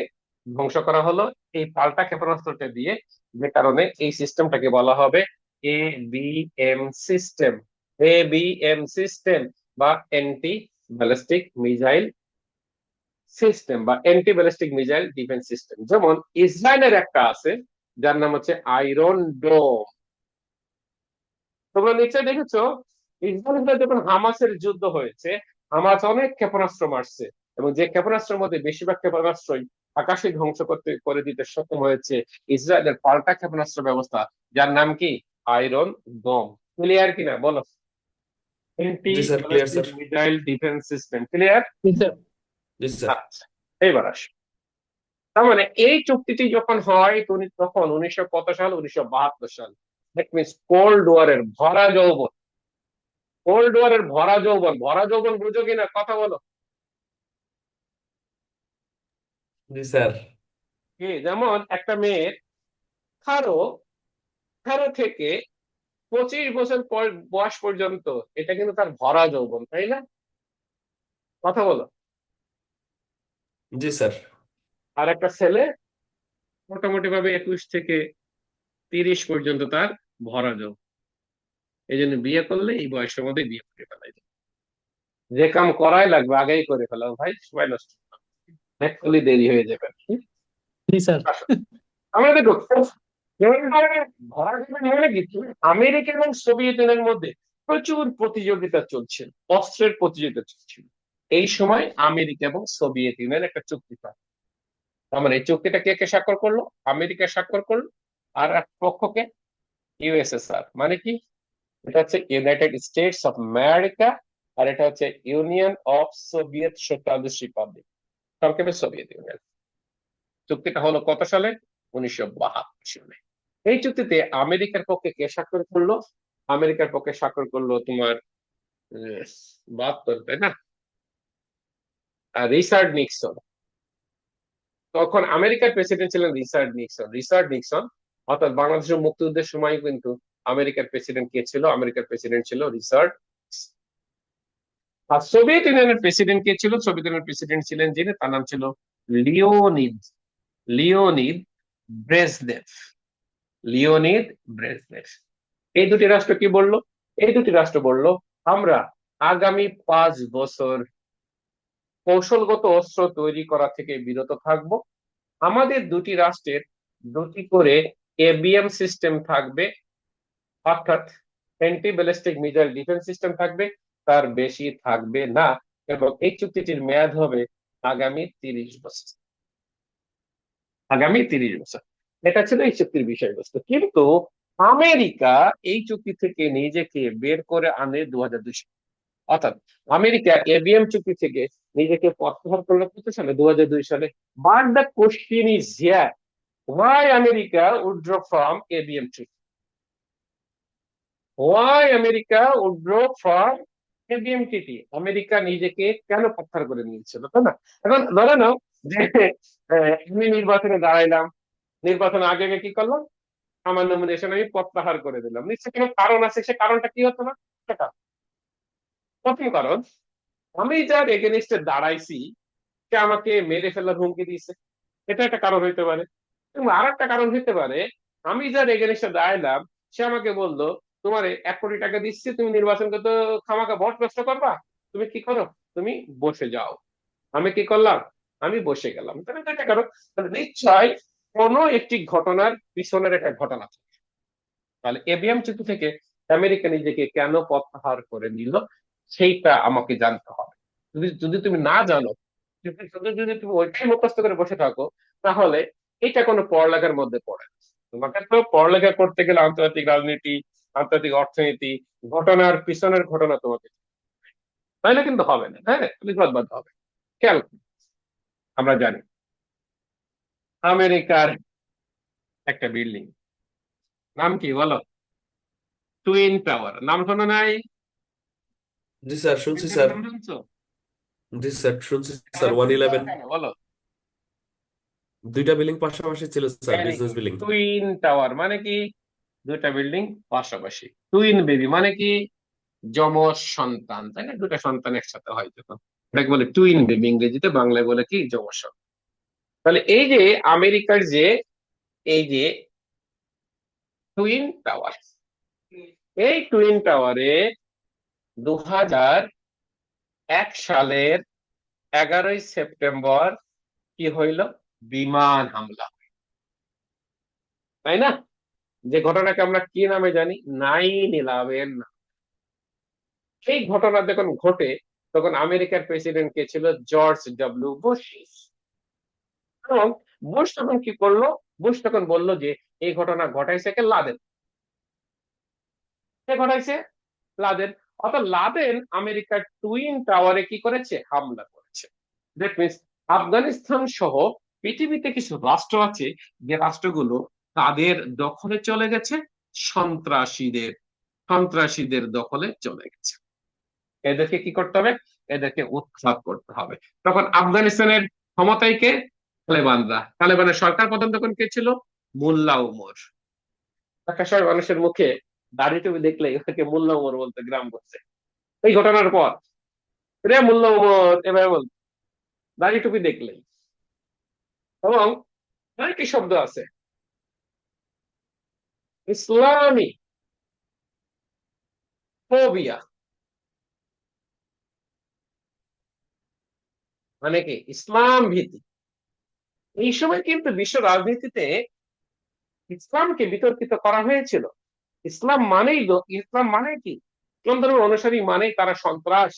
ধ্বংস করা হলো এই পাল্টা ক্ষেপণাস্ত্রটা দিয়ে, যে কারণে এই সিস্টেমটাকে বলা হবে A B M system. A B M system বা অ্যান্টি ব্যালিস্টিক মিসাইল সিস্টেম বা anti ballistic missile defence system. যেমন ইসরায়েলের একটা আছে যার নাম হচ্ছে আয়রন ডোম। তোমরা নিশ্চয়ই দেখেছো, ইসরায়েলের সাথে যখন হামাসের যুদ্ধ হয়েছে, হামাস অনেক ক্ষেপণাস্ত্র মারছে, এবং যে ক্ষেপণাস্ত্রের মধ্যে বেশিরভাগ ক্ষেপণাস্ত্রই আকাশে ধ্বংস করতে করে দিতে সক্ষম হয়েছে ইসরায়েলের পাল্টা ক্ষেপণাস্ত্র ব্যবস্থা, যার নাম কি আয়রন ডোম। ক্লিয়ার কিনা বলো? অ্যান্টি জি sir, clear ballistic sir. Missile defence system, clear? জি স্যার। জি স্যার। আচ্ছা, এইবার আসো। তার মানে এই চুক্তিটি যখন হয় তখন 1900 কত সাল, 1972 সাল। দ্যাট মিনস কোল্ড ওয়ারের ভরা যৌবন। কোল্ড ওয়ারের ভরা যৌবন, ভরা যৌবন বুঝো কিনা কথা বলো। জি স্যার। কি, যেমন একটা মেয়ের 18 থেকে 25 বছর বয়স পর্যন্ত, এটা কিন্তু তার ভরা যৌবন, তাই না? কথা বলো। জি স্যার। আর একটা ছেলে মোটামুটি ভাবে 21 থেকে 30 পর্যন্ত তার ভরা যৌবন। এই জন্য বিয়ে করলে এই বয়সের মধ্যে বিয়ে করে ফেলাই যায়। যে কাম করাই লাগবে আগেই করে ফেলাও ভাই, সময় নষ্ট অ্যাকচুয়ালি দেরি হয়ে যাবে। জি স্যার। আসো, আমরা দেখো ভরা মানে কি, আমেরিকা এবং সোভিয়েত ইউনিয়নের মধ্যে প্রচুর প্রতিযোগিতা চলছিল, অস্ত্রের প্রতিযোগিতা চলছিল। এই সময় আমেরিকা এবং সোভিয়েত ইউনিয়ন একটা চুক্তি হয়। তার মানে এই চুক্তিটা কে কে স্বাক্ষর করলো, আমেরিকা স্বাক্ষর করলো, আর এক পক্ষকে ইউএসএসআর। মানে কি, এটা হচ্ছে ইউনাইটেড স্টেটস অফ আমেরিকা, আর এটা হচ্ছে union of Soviet socialist Republic, সংক্ষেপে সোভিয়েত ইউনিয়ন। চুক্তিটা হলো কত সালে, 1972 সালে। এই চুক্তিতে আমেরিকার পক্ষে কে স্বাক্ষর করলো, আমেরিকার পক্ষে স্বাক্ষর করলো তোমার 72, তাই না, রিচার্ড নিক্সন। তখন আমেরিকার প্রেসিডেন্ট ছিলেন রিচার্ড নিক্সন। অর্থাৎ বাংলাদেশের মুক্তিযুদ্ধের সময় কিন্তু আমেরিকার প্রেসিডেন্ট কে ছিল, আমেরিকার প্রেসিডেন্ট ছিল রিচার্ড। আর সোভিয়েত ইউনিয়নের প্রেসিডেন্ট কে ছিল, সোভিয়েত ইউনিয়নের প্রেসিডেন্ট ছিলেন যিনি, তার নাম ছিল Leonid Leonid Brezhnev. Leonid Brezhnev. এই দুটি রাষ্ট্র কি বললো, এই দুটি রাষ্ট্র বলল, আমরা আগামী 5 বছর কৌশলগত অস্ত্র তৈরি করা থেকে বিরত থাকব। আমাদের দুটি রাষ্ট্রের দুটি করে এবিএম সিস্টেম থাকবে, অর্থাৎ anti ballistic missile defence system থাকবে, তার বেশি থাকবে না। এবং এই চুক্তিটির মেয়াদ হবে আগামী 30 বছর। আগামী 30 বছর, এটা ছিল এই চুক্তির বিষয়বস্তু। কিন্তু আমেরিকা এই চুক্তি থেকে নিজেকে বের করে আনে 2002 সালে। অর্থাৎ আমেরিকা এবিএম চুক্তি থেকে নিজেকে প্রত্যাহার করলো কত সালে, 2002 সালে। But the question is here, why America withdraw from ABM treaty? Why America withdraw from ABM treaty? America নিজেকে কেন প্রত্যাহার করে নিয়েছিল, তাই না? এখন ধরে নাও যে আমি নির্বাচনে দাঁড়াইলাম, নির্বাচন আগে আগে কি করলাম, আমার নমিনেশন আমি প্রত্যাহার করে দিলাম, নিশ্চয়ই কোনো কারণ আছে, সে কারণটা কি হতো না সেটা। প্রথম কারণ, আমি যার এগেনিস্টে দাঁড়াইছি সে আমাকে মেরে ফেলার হুমকি দিয়েছে, এটা একটা কারণ হইতে পারে। এবং আর একটা কারণ হইতে পারে, আমি যার এগেনিস্টে দাঁড়াইলাম সে আমাকে বললো, তোমার 1 কোটি টাকা দিচ্ছি, তুমি নির্বাচন করতে খামাখা ভোট নষ্ট করবা, তুমি কি করো, তুমি বসে যাও। আমি কি করলাম, আমি বসে গেলাম, তাহলে এটা কারো তাহলে নিশ্চয় কোনো একটি ঘটনার পিছনের একটা ঘটনা থাকে। তাহলে এবিএম চুক্তি থেকে আমেরিকা নিজেকে কেন প্রত্যাহার করে নিল সেইটা আমাকে জানতে হবে। যদি যদি তুমি না জানো, যদি তুমি ওইটাই মুখস্থ করে বসে থাকো, তাহলে এটা কোনো পড়ালেখার মধ্যে পড়ে না। তোমাকে তো পড়ালেখা করতে গেলে আন্তর্জাতিক রাজনীতি, আন্তর্জাতিক অর্থনীতি, ঘটনার পিছনের ঘটনা তোমাকে, তাইলে কিন্তু হবে না, হ্যাঁ, বাদ হবে। খেয়াল করো, আমরা জানি আমেরিকার একটা বিল্ডিং, নাম কি বলো? টুইন টাওয়ার, নাম শোনো নাই? জি স্যার, শুনছি বিল্ডিং স্যার। নাম শুনছো? জি স্যার, শুনছি কেন sir. One twin tower eleven কেন বলো? দুইটা বিল্ডিং পাশাপাশি ছিল স্যার, তাই নাকি? Business building. টুইন টাওয়ার মানে কি? দুইটা বিল্ডিং পাশাপাশি। টুইন বেবি মানে কি? যমজ সন্তান, তাই না? দুটা সন্তান একসাথে হয় যখন, এটাকে বলে টুইন বেবি, ইংরেজিতে, বাংলায় বলে কি? যমজ সন্তান। তাহলে এই যে আমেরিকার যে এই যে টুইন টাওয়ার, এই টুইন টাওয়ারে 2001 সালের 11ই সেপ্টেম্বর কি হইল? বিমান হামলা, তাই না? যে ঘটনাকে আমরা কি নামে জানি? 9/11। সেই ঘটনা যখন ঘটে, তখন আমেরিকার প্রেসিডেন্ট কে ছিল? George W Bush. এবং বুশ তখন কি করলো? বুশ তখন বললো যে এই ঘটনা ঘটাইছে কে? লাদেন। কে ঘটাইছে? লাদেন। অর্থাৎ লাদেন আমেরিকার টুইন টাওয়ারে কি করেছে? হামলা করেছে। দ্যাট মিনস আফগানিস্তান সহ পৃথিবীতে কিছু রাষ্ট্র আছে যে রাষ্ট্রগুলো তাদের দখলে চলে গেছে, সন্ত্রাসীদের সন্ত্রাসীদের দখলে চলে গেছে। এদেরকে কি করতে হবে? এদেরকে উৎখাত করতে হবে। তখন আফগানিস্তানের ক্ষমতায় কে? তালেবানরা। তালেবানের সরকার প্রধান তখন কে ছিল? মোল্লা উমর। একটা সময় মানুষের মুখে দাড়ি টুপি দেখলে ওকে মোল্লা উমর বলতে গ্রাম করছে। এই ঘটনার পর রে মোল্লা উমর এভাবে বল, দাড়ি টুপি দেখলেই। এবং আরেকটি শব্দ আছে, ইসলামী ফোবিয়া, মানে কি? ইসলাম ভীতি। এই সময় কিন্তু বিশ্ব রাজনীতিতে ইসলামকে বিতর্কিত করা হয়েছিল। ইসলাম মানে কি? ইসলাম ধর্মের অনুসারী মানেই তারা সন্ত্রাস,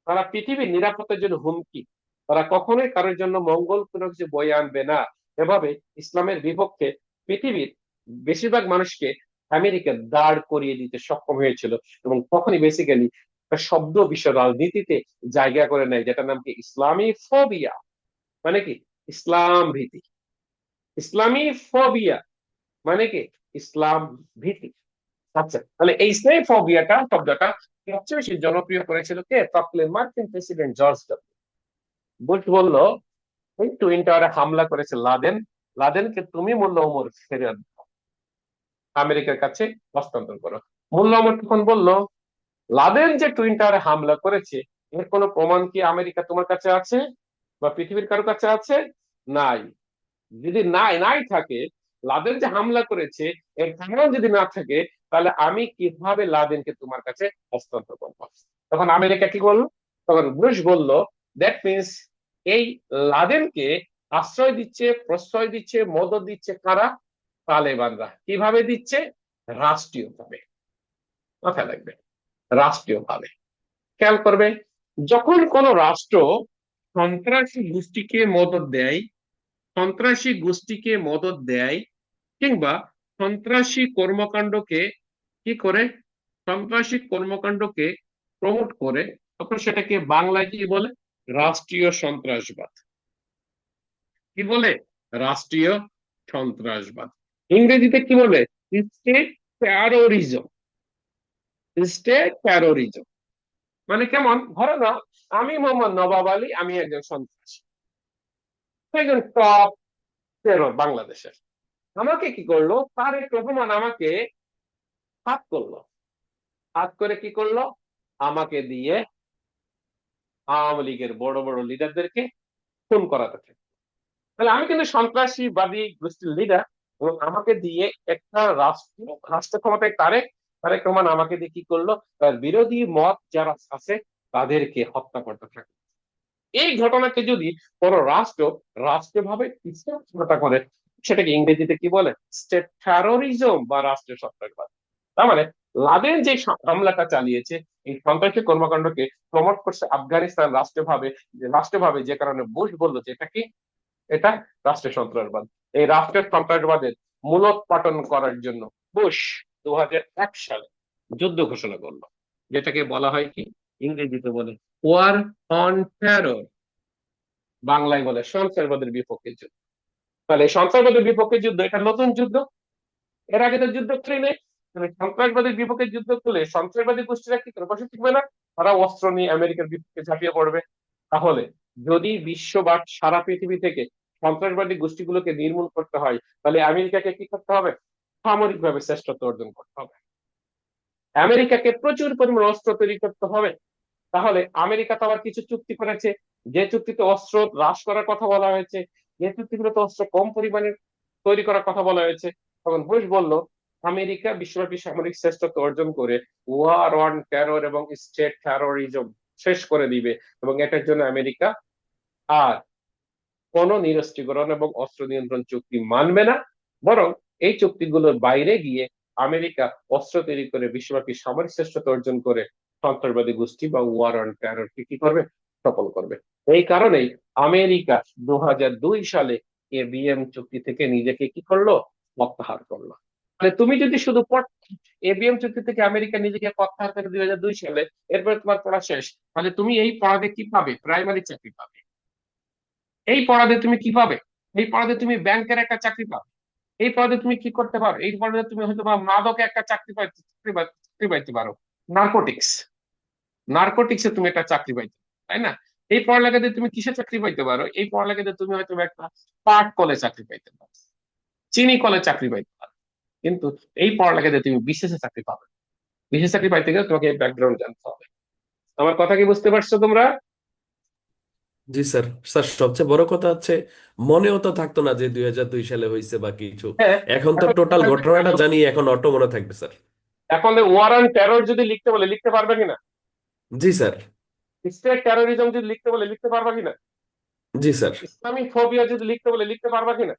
তারা পৃথিবীর নিরাপত্তার জন্য হুমকি, তারা কখনোই কারোর জন্য মঙ্গল কোনো কিছু বয়ে আনবে না। এভাবে ইসলামের বিপক্ষে পৃথিবীর বেশিরভাগ মানুষকে আমেরিকা দাঁড় করিয়ে দিতে সক্ষম হয়েছিল। এবং তখনই বেসিক্যালি একটা শব্দ বিশ্ব রাজনীতিতে জায়গা করে নেয়, যেটার নাম কি? ইসলামী ফোবিয়া, মানে কি? ইসলাম ভীতি। ইসলামী ফোবিয়া মানে কি? ইসলাম ভীতি। আচ্ছা, তাহলে এই ইসলামী ফোবিয়াটা শব্দটা সবচেয়ে বেশি জনপ্রিয় করেছিল কে? তৎকালীন মার্কিন প্রেসিডেন্ট জর্জ ডব্লিউ বুশ বলল এই টুইন টাওয়ারে হামলা করেছে লাদেন, লাদেনকে তুমি মোল্লা ওমর ফেরত দাও, আমেরিকার কাছে হস্তান্তর করো। মোল্লা ওমর তখন বলল, লাদেন যে টুইন টাওয়ারে হামলা করেছে এর কোনো প্রমাণ কি আমেরিকা তোমার কাছে আছে বা পৃথিবীর কারো কাছে আছে? নাই। যদি নাই নাই থাকে, লাদেন যে হামলা করেছে এর প্রমাণ যদি না থাকে, তাহলে আমি কিভাবে লাদেনকে তোমার কাছে হস্তান্তর করবো? তখন আমেরিকা কি বললো? তখন বুশ বলল, দ্যাট মিনস এই লাদেনকে আশ্রয় দিচ্ছে, প্রশ্রয় দিচ্ছে, মদত দিচ্ছে কারা? তালেবানরা। কিভাবে দিচ্ছে? রাষ্ট্রীয়ভাবে। মাথায় রাখবে, রাষ্ট্রীয়ভাবে। খেয়াল করবে, যখন কোন রাষ্ট্র সন্ত্রাসী গোষ্ঠীকে মদত দেয়, সন্ত্রাসী গোষ্ঠীকে মদত দেয় কিংবা সন্ত্রাসী কর্মকাণ্ডকে কি করে? সন্ত্রাসী কর্মকাণ্ডকে প্রমোট করে, তখন সেটাকে বাংলায় কি বলে? রাষ্ট্রীয় সন্ত্রাসবাদ। কি বলে? রাষ্ট্রীয় সন্ত্রাসবাদ। ইংরেজিতে কি বলে? State terrorism. স্টেট টেরোরিজম মানে কেমন? ধরো না, আমি মোহাম্মদ নবাব আলী, আমি একজন সন্ত্রাসী, একজন টপ টেরর বাংলাদেশের। আমাকে কি করলো? তারেক রহমান আমাকে হাত করলো, হাত করে কি করলো? আমাকে দিয়ে আওয়ামী লীগের বড় বড় লিডারদেরকে খুন করাতে থাকে। তাহলে আমি কিন্তু সন্ত্রাসীবাদী গোষ্ঠীর লিডার, এবং আমাকে দিয়ে একটা রাষ্ট্র ক্ষমতায় তারেক তারেক রহমান আমাকে দিয়ে কি করলো? তার বিরোধী মত যারা আছে তাদেরকে হত্যা করতে থাকে। এই ঘটনাকে যদি কোনো রাষ্ট্রভাবে বিশ্বাসঘাতকতা করে, সেটাকে ইংরেজিতে কি বলে? স্টেট টেরোরিজম বা রাষ্ট্রীয় সন্ত্রাসবাদ। তার মানে লাদেন যে হামলাটা চালিয়েছে, এই সন্ত্রাসী কর্মকাণ্ডকে প্রমোট করছে আফগানিস্তান রাষ্ট্রভাবে, যে কারণে বুশ বলল যে এটা রাষ্ট্রীয় সন্ত্রাসবাদ। এই রাষ্ট্রীয় সন্ত্রাসবাদের মূলোৎপাটন করার জন্য বুশ 2001 সালে যুদ্ধ ঘোষণা করলো, যেটাকে বলা হয় কি, ইংরেজিতে বলে ওয়ার অন টেরর, বাংলায় বলে সন্ত্রাসবাদের বিপক্ষে যুদ্ধ। তাহলে এই সন্ত্রাসবাদের বিপক্ষে যুদ্ধ এটা নতুন যুদ্ধ, এর আগে তো যুদ্ধ করে নেই। তাহলে সন্ত্রাসবাদের বিপক্ষে যুদ্ধ করলে সন্ত্রাসবাদী গোষ্ঠীরা কি করে বসে থাকবে না? তারা অস্ত্র নিয়ে আমেরিকার বিপক্ষে ঝাঁপিয়ে পড়বে। তাহলে যদি বিশ্ব বা সারা পৃথিবী থেকে সন্ত্রাসবাদী গোষ্ঠীগুলোকে নির্মূল করতে হয়, তাহলে আমেরিকাকে কি করতে হবে? সামরিকভাবে শ্রেষ্ঠত্ব অর্জন করতে হবে। আমেরিকাকে প্রচুর পরিমাণ অস্ত্র তৈরি করতে হবে। তাহলে আমেরিকা তো আবার কিছু চুক্তি করেছে, যে চুক্তিতে অস্ত্র হ্রাস করার কথা বলা হয়েছে, যে চুক্তিগুলোতে অস্ত্র কম পরিমাণে তৈরি করার কথা বলা হয়েছে। তখন বুশ বলল আমেরিকা বিশ্বব্যাপী সামরিক শ্রেষ্ঠত্ব অর্জন করে ওয়ার অন টেরর এবং স্টেট টেরোরিজম শেষ করে দিবে, এবং এটার জন্য আমেরিকা আর কোনো নিরস্ত্রীকরণ এবং অস্ত্র নিয়ন্ত্রণ চুক্তি মানবে না, বরং এই চুক্তিগুলোর বাইরে গিয়ে আমেরিকা অস্ত্র তৈরি করে বিশ্বব্যাপী সামরিক শ্রেষ্ঠত্ব অর্জন করে সন্ত্রাসবাদী গোষ্ঠী বা ওয়ার অন টেরর কি করবে? সফল করবে। এই কারণেই আমেরিকা 2002 সালে এবিএম চুক্তি থেকে নিজেকে কি করলো? প্রত্যাহার করলো। মানে তুমি যদি শুধু এবিএম চুক্তি থেকে আমেরিকা নিজেকে প্রত্যাহার করে 2002 সালে, এরপরে তোমার পড়া শেষ, তাহলে তুমি এই পড়াতে কি পাবে? প্রাইমারি চাকরি পাবে। এই পড়াতে তুমি কি পাবে? এই পড়াতে তুমি ব্যাংকের একটা চাকরি পাবে। এই পদে তুমি কি করতে পারো? এই পদে তুমি হয়তো বা মাদকে একটা চাকরি পাইতে পারো। নার্কোটিক্স, নার্কোটিক্সে তুমি একটা চাকরি পাইতে পারো, তাই না? এই পড়ালেখাতে তুমি কিসে চাকরি পাইতে পারো? এই পড়ালেখাতে তুমি হয়তো বা একটা পাট কলে চাকরি পাইতে পারো, চিনি কলে চাকরি পাইতে পারো। কিন্তু এই পড়ালেখাতে তুমি বিশেষে চাকরি পাবে না। বিশেষ চাকরি পাইতে গেলে তোমাকে এই ব্যাকগ্রাউন্ড জানতে হবে। আমার কথা কি বুঝতে পারছো তোমরা? জি স্যার। স্যার সবচেয়ে বড় কথা হচ্ছে, মনেও তো থাকতো না যে 2002 সালে হয়েছে বা কিছু। হ্যাঁ। এখন তো এখন মনে টোটাল থাকবে ঘটনাটা কেন? জানি, এখন অটো মনে থাকবে স্যার। এখন ওয়ার অন টেরর যদি লিখতে বলে লিখতে পারবে কিনা? জি স্যার। স্টেট টেরোরিজম যদি লিখতে বলে লিখতে পারবা কিনা? জি স্যার। ইসলামিক ফোবিয়া যদি লিখতে বলে লিখতে পারবা কিনা?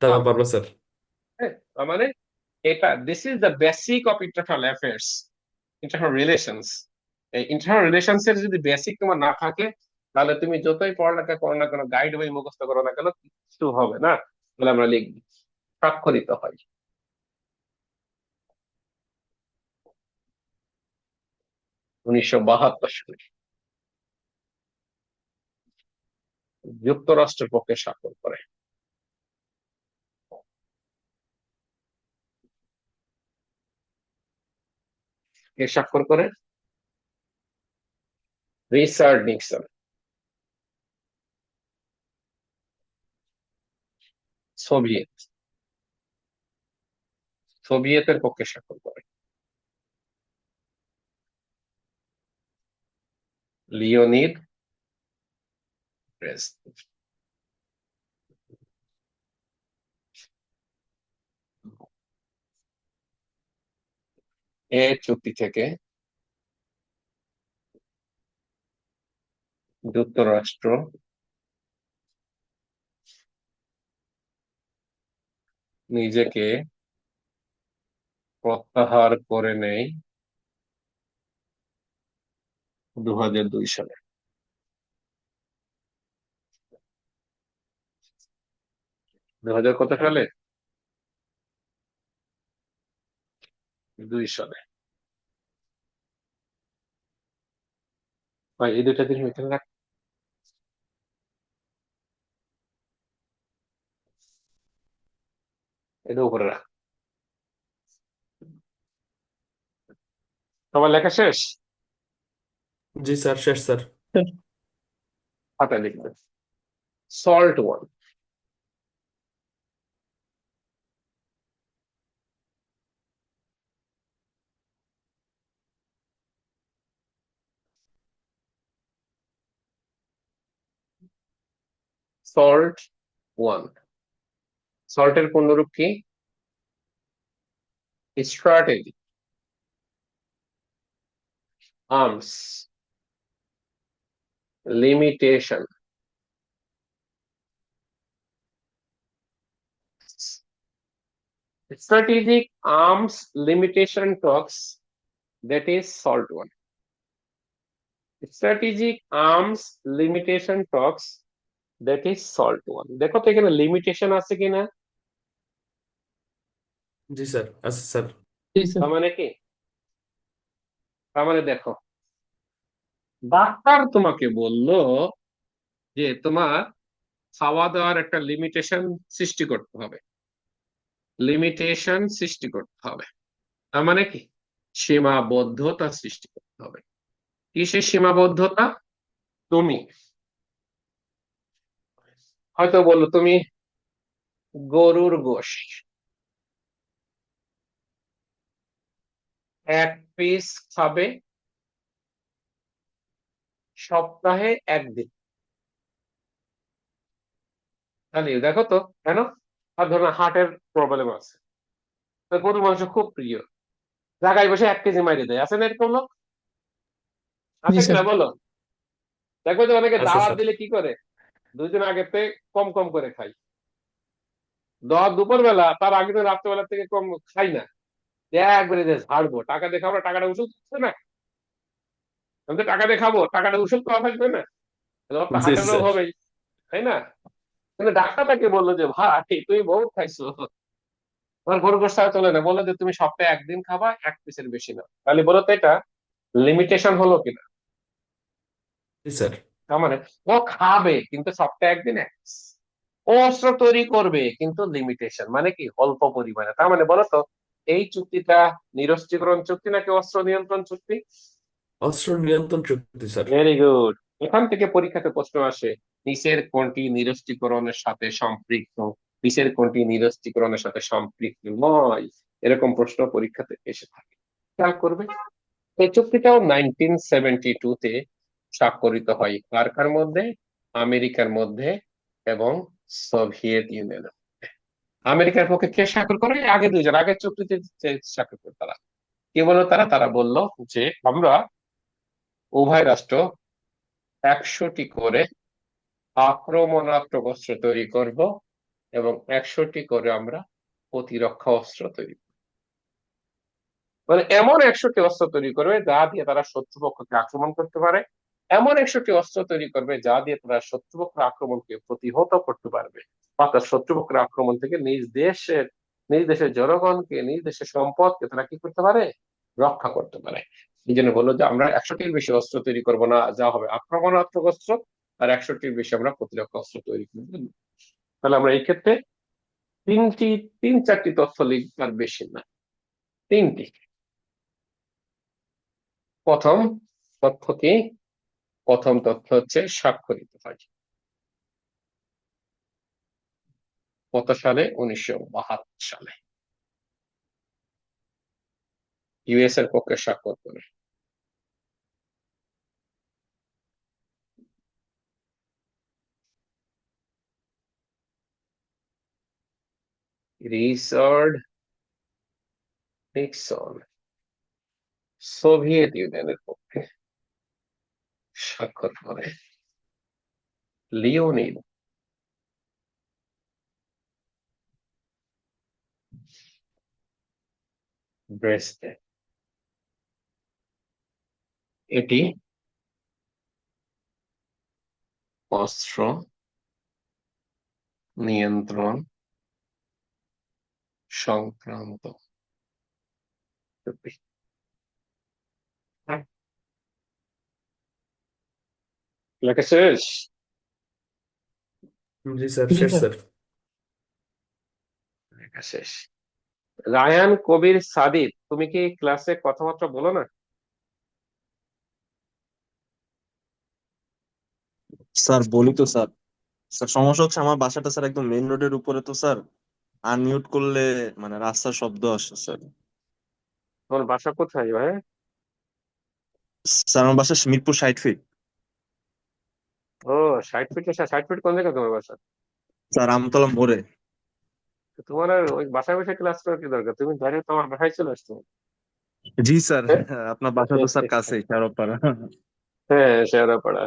তা পারবা। পারবো স্যার। হ্যাঁ, তার মানে this is the basic of international affairs, international relations. এই ইন্টারন্যাশনাল রিলেশনস এর যদি বেসিক তোমার না থাকে, তাহলে তুমি যতই পড়ালেখা করো না কেন, গাইড বই মুখস্থ করো না কেন, কিছু হবে না। তাহলে আমরা লিখবি, স্বাক্ষরিত হয়। 1972 সালে যুক্তরাষ্ট্রের পক্ষে স্বাক্ষর করে। কে স্বাক্ষর করে? Richard Nixon. সোভিয়েত সোভিয়েতের পক্ষে স্বাক্ষর করে লিওনিদ ব্রেজনেভ। এ চুক্তি থেকে যুক্তরাষ্ট্র নিজেকে প্রত্যাহার করে নেয় 2002 সালে। 2000 কত সালে? 2 সালে। ভাই এই দুইটা জিনিস এখানে রাখ, এটা উপরে রাখ। তোমার লেখা শেষ? জি স্যার, শেষ স্যার। স্যার। খাতায় লিখবে সল্ট ওয়ান। SALT one. সল্টের পূর্ণরূপ কি? Strategy, arms, limitation. Strategic arms limitation talks, that is SALT 1. Strategic arms limitation talks, that is SALT 1. দেখো তো এখানে লিমিটেশন আছে কিনা। জি স্যার, আচ্ছা স্যার। জি স্যার। তার মানে কি, তার মানে দেখো, ডাক্তার তোমাকে বললো যে তোমার খাওয়া দাওয়ার একটা লিমিটেশন সৃষ্টি করতে হবে, লিমিটেশন সৃষ্টি করতে হবে। তার মানে কি, সীমাবদ্ধতা সৃষ্টি করতে হবে। কিসের সীমাবদ্ধতা? তুমি হয়তো বললো তুমি গরুর গোশ 1 পিস খাবে সপ্তাহে 1 দিন। তাহলে দেখো তো, কেন? আর ধরো হার্টের প্রবলেম আছে, তো গরুর মাংস খুব প্রিয়, জায়গায় বসে 1 কেজি মাইরে দেয়, আছে না এরকম লোক? জি আছে স্যার। কিনা বলো? দেখো যে অনেকে আচ্ছা দাওয়াত স্যার। দিলে কি করে, 2 দিন আগে থেকে কম কম করে খাই, দুপুর বেলা তার আগের দিন রাত্রেবেলা থেকে কম খাই না, একবারে যে ঝাড়বো, টাকা দেখাবো, টাকাটা উসুল করছে না, আমি তো টাকা দেখাবো, টাকাটা উসুল করা থাকবে না, তাহলে ওর তো জি হার্টের রোগ স্যার। হবেই, তাই না? কিন্তু ডাক্তার তাকে বললো যে ভাই তুমি বহুত খাইছো, তোমার গরু গোশ ছাড়া চলে না, বললো যে তুমি সপ্তাহে 1 দিন খাবা, 1 পিসের বেশি না। তাহলে বলো তো এটা লিমিটেশন হলো কিনা? জি স্যার। তার মানে ও খাবে কিন্তু সপ্তাহে 1 দিন 1 পিস, ও অস্ত্র তৈরি করবে কিন্তু লিমিটেশন, মানে কি অল্প পরিমাণে। তার মানে বলো তো এই চুক্তিটা নিরস্ত্রীকরণ চুক্তি নাকি অস্ত্র নিয়ন্ত্রণ চুক্তি? অস্ত্র নিয়ন্ত্রণ চুক্তি স্যার। Very good. এখান থেকে পরীক্ষাতে প্রশ্ন আসে, নিচের কোনটি নিরস্ত্রীকরণের সাথে সম্পৃক্ত, নিচের কোনটি নিরস্ত্রীকরণের সাথে সম্পৃক্ত নয়, এরকম প্রশ্ন পরীক্ষাতে এসে থাকে, খেয়াল করবে। এই চুক্তিটাও 1972-তে স্বাক্ষরিত হয়, কার কার মধ্যে? আমেরিকার মধ্যে এবং সোভিয়েত ইউনিয়নের মধ্যে। আমেরিকার পক্ষে কে স্বাক্ষর করে? আগে দুইজন, আগের চুক্তিতে যে স্বাক্ষর করে তারা কি বললো, তারা বলল যে আমরা উভয় রাষ্ট্র 100টি করে আক্রমণাত্মক অস্ত্র তৈরি করব এবং 100টি করে আমরা প্রতিরক্ষা অস্ত্র তৈরি করব। মানে এমন 100টি অস্ত্র তৈরি করবে যা দিয়ে তারা শত্রুপক্ষকে আক্রমণ করতে পারে, এমন 100টি অস্ত্র তৈরি করবে যা দিয়ে তারা শত্রুপক্ষের আক্রমণকে প্রতিহত করতে পারবে, অর্থাৎ শত্রুপক্ষের আক্রমণ থেকে নিজ দেশের জনগণকে, নিজ দেশের সম্পদকে তারা কি করতে পারে, রক্ষা করতে পারে। এই জন্য বললো যে আমরা 100টির বেশি অস্ত্র তৈরি করব না যা হবে আক্রমণাত্মক অস্ত্র, আর 100টির বেশি আমরা প্রতিরক্ষা অস্ত্র তৈরি করবো না। তাহলে আমরা এই ক্ষেত্রে তিন চারটি তথ্য লিখবার বেশি না, 3টি। প্রথম তথ্য কি? প্রথম তথ্য হচ্ছে স্বাক্ষরিত হয় কত সালে? 1972 সালে ইউএস এর পক্ষে স্বাক্ষর করে। রিচার্ড নিক্সন সোভিয়েত ইউনিয়নের পক্ষে স্বাক্ষর করে। লিওনিড ব্রেসলেট, এটি অস্ত্র নিয়ন্ত্রণ সংক্রান্ত চুক্তি। লেখা শেষ? জি স্যার, জি শেষ স্যার। স্যার। লেখা শেষ। রায়ান কবির সাদিদ, তুমি কি ক্লাসে কথাবার্তা বলো না? স্যার বলি তো স্যার। স্যার সমস্যা হচ্ছে আমার বাসাটা স্যার একদম মেইন রোডের উপরে, তো স্যার আনমিউট করলে মানে রাস্তার শব্দ আসে স্যার। তোমার বাসা কোথায় ভাই? স্যার আমার বাসা মিরপুর 60 ফিট। ও, 60 ফিট। 60 ফিট কোন জায়গায় তোমার বাসা? স্যার আমতলা মোড়ে। তো তোমার আর ওই বাসায় বসে ক্লাস করার কি দরকার, তুমি ডাইরেক্ট তোমার বাসায় চলে আসতো। জি স্যার, হ্যাঁ আপনার বাসা তো স্যার কাছেই শেওড়াপাড়া। হ্যাঁ, শেওড়াপাড়া।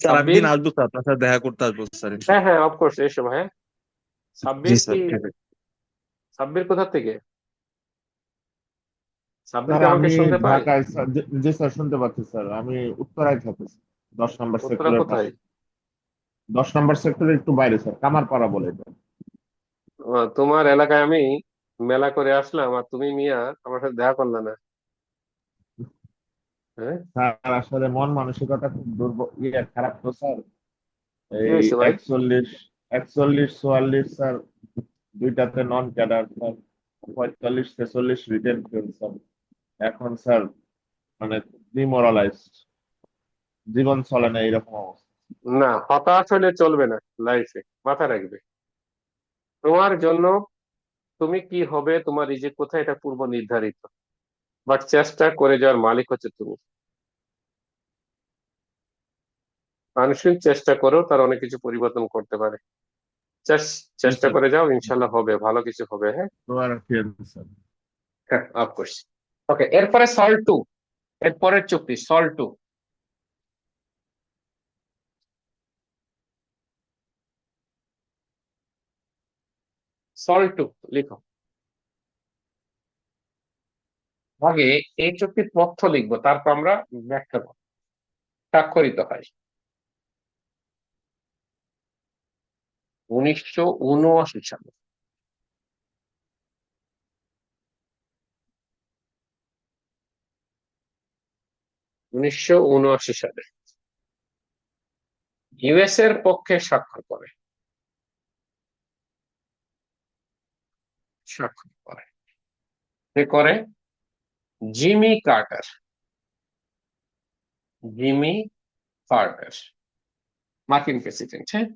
স্যার সাব্বির, একদিন আসবো স্যার, আপনার সাথে দেখা করতে আসবো স্যার হ্যাঁ ইনশাল্লাহ। হ্যাঁ অফকোর্স এসো হ্যাঁ। জি সাব্বির স্যার, কি, ঠিক আছে। সাব্বির কোথা থেকে? সাব্বির স্যার কি আমাকে আমি শুনতে পায়? ঢাকায় স্যার, জি স্যার শুনতে পাচ্ছি স্যার, আমি উত্তরায় থাকি স্যার, 10 নম্বর উত্তরা সেক্টরের কোথায়? পাশে। 10 নম্বর সেক্টরের একটু বাইরে স্যার, কামারপাড়া বলে এটা। তোমার এলাকায় আমি মেলা করে আসলাম আর তুমি মিয়া আমার সাথে দেখা করলে না, হ্যাঁ? স্যার আসলে মন মানসিকতা খুব দুর্বল, খারাপ তো স্যার। কি এই হয়েছে ভাই? 41, 41, 44 স্যার, দুইটাতে non cadre sir, 45, 46 written fail sir. এখন স্যার মানে ডিমোরালাইজড, জীবন চলে না এরকম অবস্থা। না, হতাশ হলে চলবে না লাইফে, মাথা রাখবে। তোমার জন্য তুমি কি হবে, তোমার রিজিক কোথায়, এটা পূর্ব নির্ধারিত। বাট চেষ্টা করে যাওয়ার মালিক হচ্ছে তুমি। মানুষের চেষ্টা করো, তার অনেক কিছু পরিবর্তন করতে পারে। জি চেষ্টা স্যার, করে যাও, ইনশাল্লাহ হবে, ভালো কিছু হবে, হ্যাঁ। দোয়া রাখিয়েন স্যার। হ্যাঁ অফকোর্স। ওকে, এরপরে সল টু, এরপরের চুক্তি সল টু। সল টু লিখো। আগে এই চুক্তির তথ্য লিখবো, তারপর আমরা ব্যাখ্যা করব। স্বাক্ষরিত হয় 1979 সালে। 1979 সালে ইউএস এর পক্ষে স্বাক্ষর করে কে করে? Jimmy Carter. জিমি কার্টার মার্কিন প্রেসিডেন্ট, হ্যাঁ।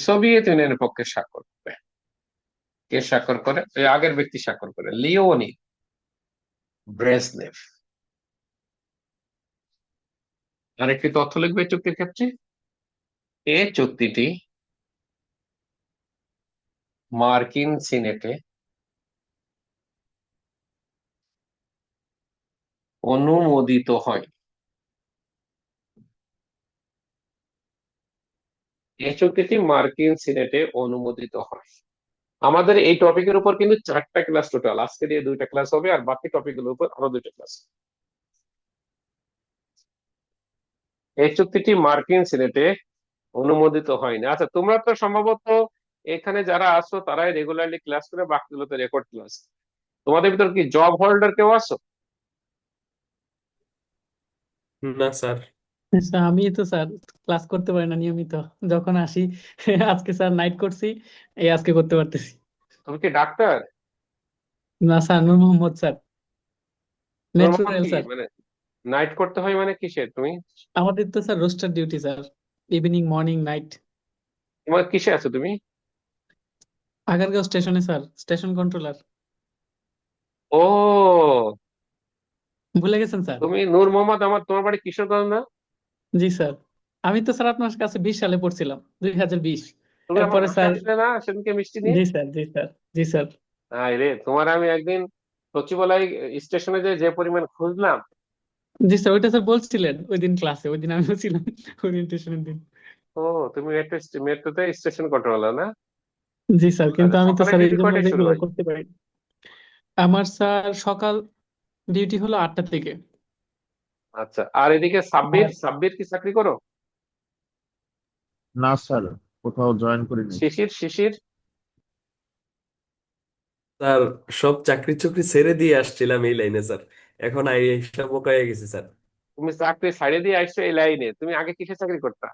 সোভিয়েত ইউনিয়নের পক্ষে স্বাক্ষর করে। কে স্বাক্ষর করে? ওই আগের ব্যক্তি স্বাক্ষর করে, লিওনিদ ব্রেজনেভ। আরেকটি তথ্য লিখবে এই চুক্তির ক্ষেত্রে, এই চুক্তিটি মার্কিন সিনেটে অনুমোদিত হয়। এই চুক্তিটি মার্কিন সিনেটে অনুমোদিত হয়। আমাদের এই টপিকের উপর কিন্তু 4টা ক্লাস টোটাল, আজকে দিয়ে 2টা ক্লাস হবে, আর বাকি টপিক গুলোর উপর আরো 2টা ক্লাস। এই চুক্তিটি মার্কিন সিনেটে অনুমোদিত হয়নি। আচ্ছা, তোমরা তো সম্ভবত এখানে যারা আছো তারাই রেগুলারলি ক্লাস করে, বাকিগুলোতে রেকর্ড ক্লাস। তোমাদের ভিতর কি জব হোল্ডার কেউ আছো? না স্যার। স্যার আমি তো স্যার ক্লাস করতে পারি না নিয়মিত, যখন আসি। আজকে স্যার নাইট করছি, এই আজকে করতে পারতেছি। তুমি কি ডাক্তার? না স্যার, নূর মোহাম্মদ স্যার, তোমার মেট্রো মামা রেল কি স্যার। মানে নাইট করতে হয় মানে কিসের তুমি? আমাদের তো sir roster duty sir, evening morning night. তোমার কিসে আছো তুমি? আগারগাঁও স্টেশনে স্যার, স্টেশন কন্ট্রোলার। ও, ভুলে গেছেন স্যার? তুমি নূর মোহাম্মদ, তোমার বাড়ি কিশোরগঞ্জ না? জি স্যার। আমি তো স্যার আপনার কাছে 20 সালে পড়ছিলাম, 2020। তুমি আমার এরপরে বাসায় স্যার। আসলে না সেদিনকে মিষ্টি নিয়ে? জি স্যার, জি স্যার, জি স্যার। আয় রে, তোমার আমি একদিন সচিবালয় স্টেশনে যে পরিমাণ খুঁজলাম। জি স্যার, ওইটা স্যার বলছিলেন ওই দিন ক্লাসে, ওই দিন আমিও ছিলাম, ওরিয়েন্টেশনের দিন। ও, তুমি মেট্রোতে স্টেশন কন্ট্রোলার না? জি স্যার, কিন্তু আচ্ছা, আমি তো সকালে স্যার এই ডিউটি জন্য কয়টায় শুরু রেগুলার হয়? করতে পারি। আমার স্যার সকাল ডিউটি হলো 8টা থেকে। আচ্ছা, আর এদিকে সাব্বির, আর সাব্বির কি চাকরি করো? না স্যার, কোথাও জয়েন করিনি। শিশির, শিশির? স্যার সব চাকরি চুকরি ছেড়ে দিয়ে আসছিলাম এই লাইনে স্যার, এখন আইসা বোকা হয়ে গেছি স্যার। তুমি চাকরি ছাড়ে দিয়ে আসছো এই লাইনে, তুমি আগে কিসে চাকরি করতা?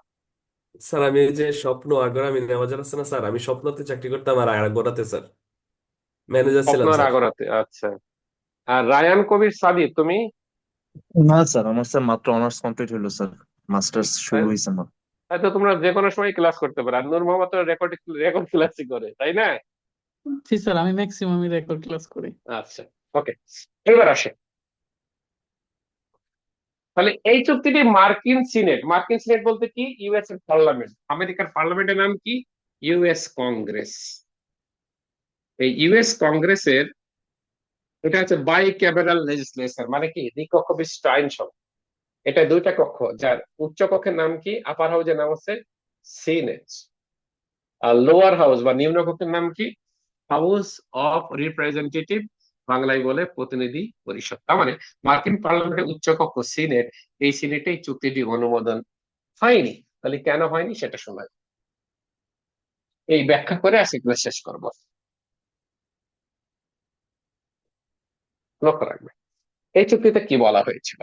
স্যার আমি এই যে স্বপ্ন আগ্রামী নেওয়াজার আছে না স্যার, আমি স্বপ্নতে চাকরি করতাম আর আগারগাঁওতে স্যার ম্যানেজার ছিলাম স্বপ্নর স্যার। আগরাতে, আচ্ছা। আর রায়ান কবির সাদিক তুমি? না স্যার, আমার স্যার মাত্র অনার্স কমপ্লিট হলো স্যার, মাস্টার্স শুরু তাই- হয়েছে আমার। হয়তো তোমরা যে কোনো সময় ক্লাস করতে পারো, আর নূর মোহাম্মদ তো রেকর্ড রেকর্ড ক্লাসই করে, তাই না? জি স্যার, আমি ম্যাক্সিমামই রেকর্ড ক্লাস করি। আচ্ছা, ওকে, এবার আসে। তাহলে এই চুক্তিটি মার্কিন সিনেট বলতে কি? ইউএস এর পার্লামেন্ট, আমেরিকার পার্লামেন্টের নাম কি? US Congress. এই ইউএস কংগ্রেসের, এটা হচ্ছে বাই ক্যামেরাল লেজিসলেচার, মানে কি দ্বিকক্ষ বিশিষ্ট আইনসভা। এটা দুইটা কক্ষ, যার উচ্চ কক্ষের নাম কি, আপার হাউসের নাম হচ্ছে সিনেট, আর লোয়ার হাউস বা নিম্ন কক্ষের নাম কি, হাউস অফ রিপ্রেজেন্টেটিভ, বাংলায় বলে প্রতিনিধি পরিষদ। তার মানে মার্কিন পার্লামেন্টের উচ্চ কক্ষ সিনেট, এই সিনেটে এই চুক্তিটি অনুমোদন হয়নি। তাহলে কেন হয়নি সেটা শোনা যাক। এই ব্যাখ্যা করে আজকে ক্লাস শেষ করব। লক্ষ্য রাখবে এই চুক্তিতে কি বলা হয়েছিল।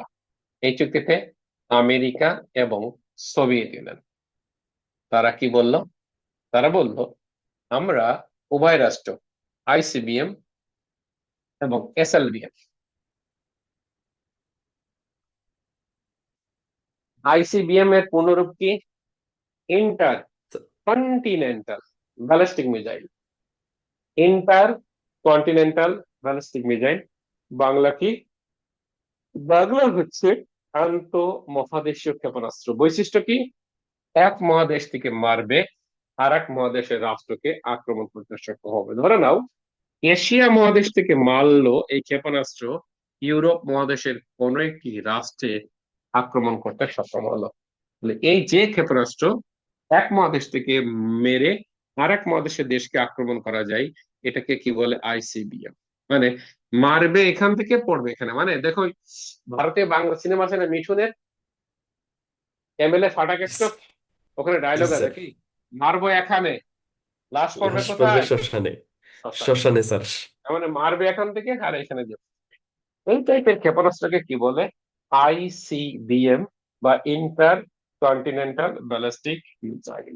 এই চুক্তিতে আমেরিকা এবং সোভিয়েত ইউনিয়ন তারা কি বলল, তারা বলল আমরা উভয় রাষ্ট্র আইসিবিএম এবং এসএলবিএম, আইসিবিএম এর পূর্ণরূপ কি, inter continental ballistic missile, inter continental ballistic missile, Bangla কি, বাংলা হচ্ছে আন্তঃ মহাদেশীয় ক্ষেপণাস্ত্র। বৈশিষ্ট্য কি, এক মহাদেশ থেকে মারবে আর এক মহাদেশের রাষ্ট্রকে আক্রমণ করতে সক্ষম হবে। ধরে নাও এশিয়া মহাদেশ থেকে মারলো এই ক্ষেপণাস্ত্র, ইউরোপ মহাদেশের কোন একটি রাষ্ট্রে আক্রমণ করতে সক্ষম হলো। এই যে ক্ষেপণাস্ত্র এক মহাদেশ থেকে মেরে আর এক মহাদেশের দেশকে আক্রমণ করা যায়, এটাকে কি বলে, আইসিবিএম। মানে মারবে এখান থেকে পড়বে এখানে। মানে দেখো ভারতীয় বাংলা সিনেমা আছে না মিঠুনের, এমএলএ ফাটাকেস্ট, ওখানে জি ডায়লগ আছে স্যার। কি, মারবো এখানে, লাশ পড়বে লাশ পড়বে কোথায়, শ্মশানে। শ্মশানে। শ্মশানে স্যার। তার মানে মারবে এখান থেকে আর এখানে যাবে। এই টাইপের ক্ষেপণাস্ত্রকে কি বলে, আইসিবিএম বা ইন্টার কন্টিনেন্টাল ব্যালিস্টিক মিসাইল।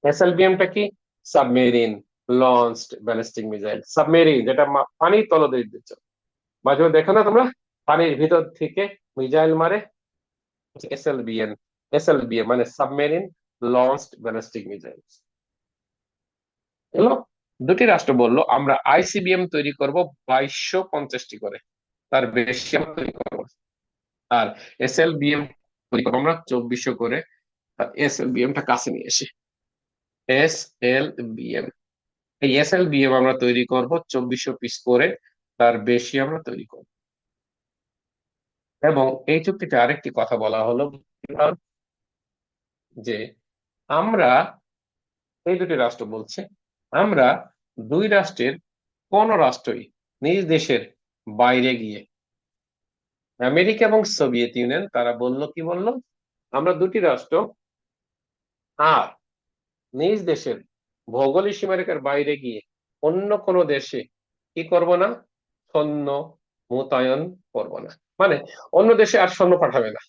এসএলবিএমটা কি, submarine launched ballistic missile. Submarine যেটা পানির তলদেশ দিচ্ছে, মাঝে মাঝে দেখো না তোমরা, পানির ভিতর থেকে মিসাইল মারে, এসএলবিএম। এসএলবিএম মানে সাবমেরিন লঞ্চড ব্যালিস্টিক মিসাইল। এলো, দুটি রাষ্ট্র বললো আমরা আইসিবিএম তৈরি করব 2250টি করে, তার বেশি আমরা তৈরি করবো। আর এসএলবিএম তৈরি করবো আমরা 2400 করে। এসএলবিএম টা কাছে নিয়ে এসে, এসএলবিএম, এই এসএলবিএম আমরা তৈরি করব 2400 পিস করে, তার বেশি আমরা তৈরি করব। এবং এই চুক্তিতে আরেকটি কথা বলা হলো যে আমরা, এই দুটি রাষ্ট্র বলছে আমরা দুই রাষ্ট্রের কোন রাষ্ট্রই নিজ দেশের বাইরে গিয়ে, আমেরিকা এবং সোভিয়েত ইউনিয়ন তারা বলল কি, বলল আমরা দুটি রাষ্ট্র আর নিজ দেশের ভৌগোলিক সীমারেখার বাইরে গিয়ে অন্য কোনো দেশে কি করব না, সৈন্য মোতায়েন করব না। মানে অন্য দেশে আর সৈন্য পাঠাবে না।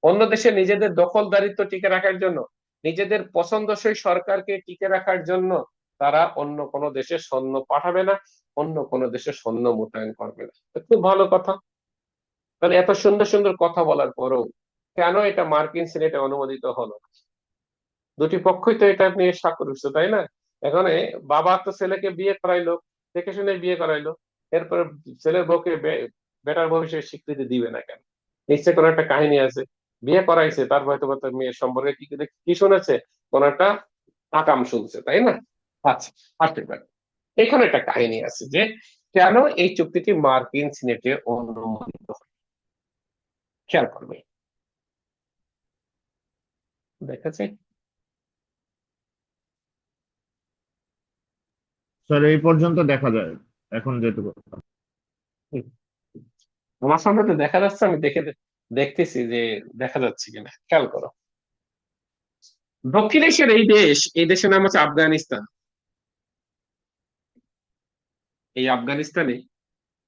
অন্য দেশে নিজেদের দখলদারিত্ব টিকে রাখার জন্য, নিজেদের পছন্দসই সরকারকে টিকে রাখার জন্য তারা অন্য কোনো দেশে সৈন্য পাঠাবে না, অন্য কোনো দেশে সৈন্য মোতায়েন করবে না। তো খুব ভালো কথা। তাহলে এত সুন্দর সুন্দর কথা বলার পরেও কেন এটা মার্কিন সিনেটে অনুমোদিত হলো? দুটি পক্ষই তো এটা নিয়ে স্বাক্ষর দিচ্ছে, তাই না? এখানে বাবা তো ছেলেকে বিয়ে করাইলো, দেখে শুনে বিয়ে করাইলো, এরপর ছেলের বউকে বেটার ভবিষ্যৎ স্বীকৃতি দিবে না কেন? নিশ্চয় কোনো একটা কাহিনী আছে। বিয়ে করাইছে, তার হয়তো বা তার মেয়ের সম্পর্কে কি কি শুনেছে, কোন একটা আকাম শুনছে, তাই না? আচ্ছা, আসতে পারে। এখানে একটা কাহিনী আছে যে কেন এই চুক্তিটি মার্কিন সিনেটে অনুমোদিত হয়। খেয়াল করবে, দেখেছে। স্যার এই পর্যন্ত দেখা যায় এখন যেটুকু। আমার সামনে তো দেখা যাচ্ছে, আমি দেখতেছি যে দেখা যাচ্ছে কিনা, খেয়াল করো। দক্ষিণ এশিয়ার এই দেশের নাম হচ্ছে আফগানিস্তান। এই আফগানিস্তানে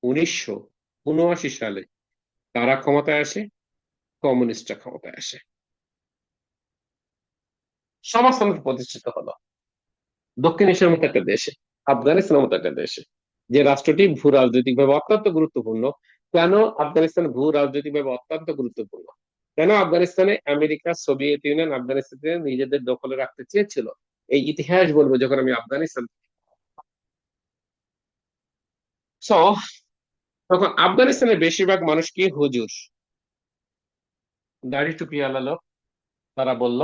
1979 সালে কারা ক্ষমতায় আসে, কমিউনিস্টরা ক্ষমতায় আসে, সমাজতন্ত্র প্রতিষ্ঠিত হলো দক্ষিণ এশিয়ার মতো একটা দেশে, আফগানিস্তানের মতো একটা দেশে, যে রাষ্ট্রটি ভূ রাজনৈতিক ভাবে অত্যন্ত গুরুত্বপূর্ণ। কেন আফগানিস্তান ভূ রাজনৈতিক ভাবে অত্যন্ত গুরুত্বপূর্ণ? কেন আফগানিস্তানে আমেরিকা সোভিয়েত ইউনিয়ন আফগানিস্তানে নিজেদের দখলে রাখতে চেয়েছিল? এই ইতিহাস বলবো যখন আমি আফগানিস্তান। সো তখন আফগানিস্তানের বেশিরভাগ মানুষ কি, হুজুর, দাড়ি টুপি আলা লোক। তারা বলল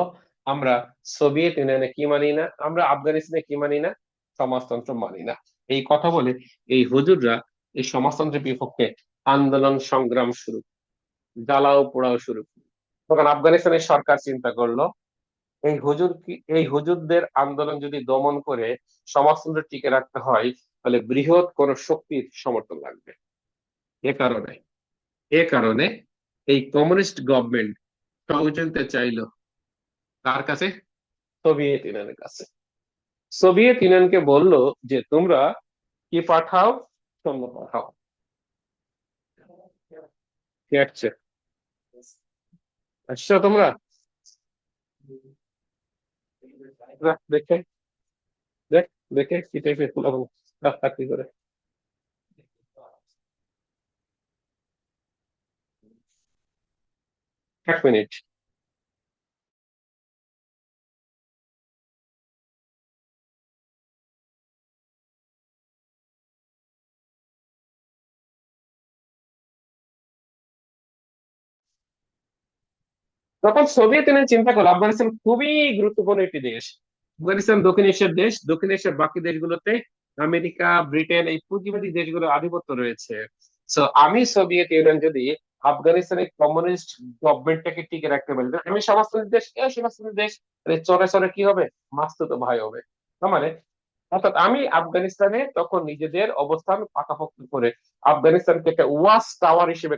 আমরা সোভিয়েত ইউনিয়নে কি মানি না, আমরা আফগানিস্তানে কি মানি না, সমাজতন্ত্র মানি না। এই কথা বলে এই হুজুররা এই সমাজতন্ত্রের বিপক্ষে আন্দোলন সংগ্রাম শুরু। জ্বালাও পোড়াও শুরু করলো। তখন আফগানিস্তানের সরকার চিন্তা করলো এই হুজুরদের আন্দোলন যদি দমন করে সমাজতন্ত্র টিকে রাখতে হয়, তাহলে বৃহৎ কোন শক্তির সমর্থন লাগবে। এ কারণে এ কারণে এই কমিউনিস্ট গভর্নমেন্ট সহযোগিতা চাইলো কার কাছে? সোভিয়েত ইউনিয়নের কাছে। সোভিয়েত ইউনিয়নকে বলল যে তোমরা কি পাঠাও? সৈন্য পাঠাও। কি আসছে? আসছো তোমরা? দেখে দেখ, দেখে কি টাইপের ফুলাফল চাকরি করে। এক মিনিট। তখন সোভিয়েত ইউনিয়ন চিন্তা করলো আফগানিস্তান খুবই গুরুত্বপূর্ণ একটি দেশ। আফগানিস্তান দক্ষিণ এশিয়ার দেশ, দক্ষিণ এশিয়ার বাকি দেশগুলোতে আমেরিকা, ব্রিটেন, এই পুঁজিবাদী দেশগুলোর আধিপত্য রয়েছে। সো আমি সোভিয়েত ইউনিয়ন যদি আফগানিস্তানের কমিউনিস্ট গভর্নমেন্টটাকে টিকে রাখতে পারি, তাহলে আমি সমাজতন্ত্রী দেশ, এ সমাজতন্ত্রী দেশ, তাহলে চরে চরে কি হবে? মাসতুতো ভাই হবে। তার মানে অর্থাৎ আমি আফগানিস্তানে তখন নিজেদের অবস্থান পাকাপোক্ত করে আফগানিস্তানকে একটা ওয়াচ টাওয়ার হিসেবে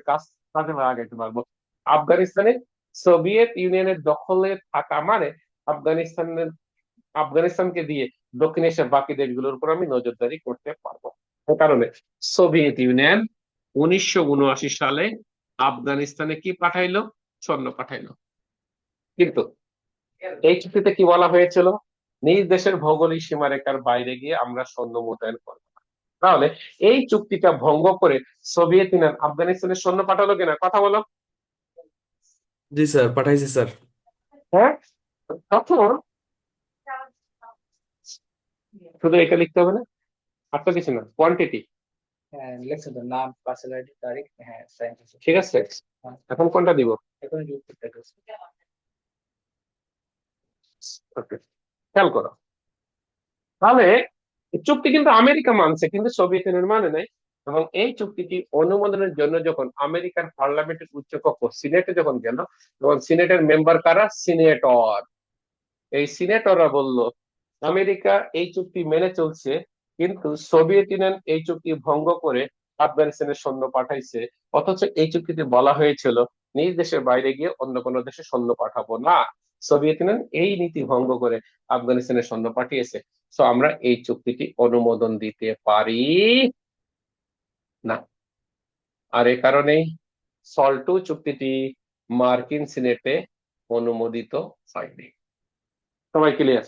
কাজে লাগাইতে পারবো। আফগানিস্তানে সোভিয়েত ইউনিয়নের দখলে থাকা মানে আফগানিস্তানের আফগানিস্তানকে দিয়ে দক্ষিণ এশিয়ার বাকি দেশগুলোর উপর আমি নজরদারি করতে পারবো। সে কারণে সোভিয়েত ইউনিয়ন 1979 সালে আফগানিস্তানে কি পাঠাইলো? সৈন্য পাঠাইলো। কিন্তু এই চুক্তিতে কি বলা হয়েছিল? নিজ দেশের ভৌগোলিক সীমারেখার বাইরে গিয়ে আমরা সৈন্য মোতায়েন করবো না। তাহলে এই চুক্তিটা ভঙ্গ করে সোভিয়েত ইউনিয়ন আফগানিস্তানের সৈন্য পাঠালো কিনা? কথা বলো। জি স্যার, পাঠাইছি স্যার। হ্যাঁ, তখন শুধু এটা লিখতে হবে না, আর তো কিছু না, কোয়ান্টিটি। হ্যাঁ লেখছে তো, নাম, পার্সেল আইডি, তারিখ, হ্যাঁ সাইন আছে। ঠিক আছে, এখন কোনটা দিব? এখন যুক্ত করতেছে। ওকে, খেয়াল করো। তাহলে এই চুক্তি কিন্তু আমেরিকা মানছে, কিন্তু সোভিয়েত ইউনিয়ন মানে নাই। এবং এই চুক্তিটি অনুমোদনের জন্য যখন আমেরিকার পার্লামেন্টের উচ্চকক্ষ সিনেটে যখন গেল, তখন সিনেটের মেম্বার কারা? সিনেটর। এই সিনেটররা বলল আমেরিকা এই চুক্তি মেনে চলছে, কিন্তু সোভিয়েত ইউনিয়ন এই চুক্তি ভঙ্গ করে আফগানিস্তানের সৈন্য পাঠাইছে। অথচ এই চুক্তিতে বলা হয়েছিল নিজ দেশের বাইরে গিয়ে অন্য কোনো দেশে সৈন্য পাঠাবো না। সোভিয়েত ইউনিয়ন এই নীতি ভঙ্গ করে আফগানিস্তানের সৈন্য পাঠিয়েছে। তো আমরা এই চুক্তিটি অনুমোদন দিতে পারি না। আর এ কারণেই সল্ট চুক্তিটি মার্কিন সিনেটে অনুমোদিত হয়নি। সবাই ক্লিয়ার?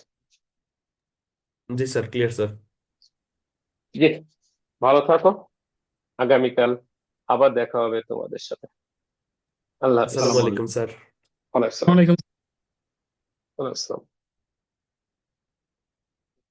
জি স্যার, ক্লিয়ার স্যার। জি, ভালো থাকো। আগামীকাল আবার দেখা হবে তোমাদের সাথে। আল্লাহ হাফিজ। আসসালামু আলাইকুম স্যার। ওয়ালাইকুম আসসালাম। ওয়ালাইকুম ওয়ালাইকুম আসসালাম।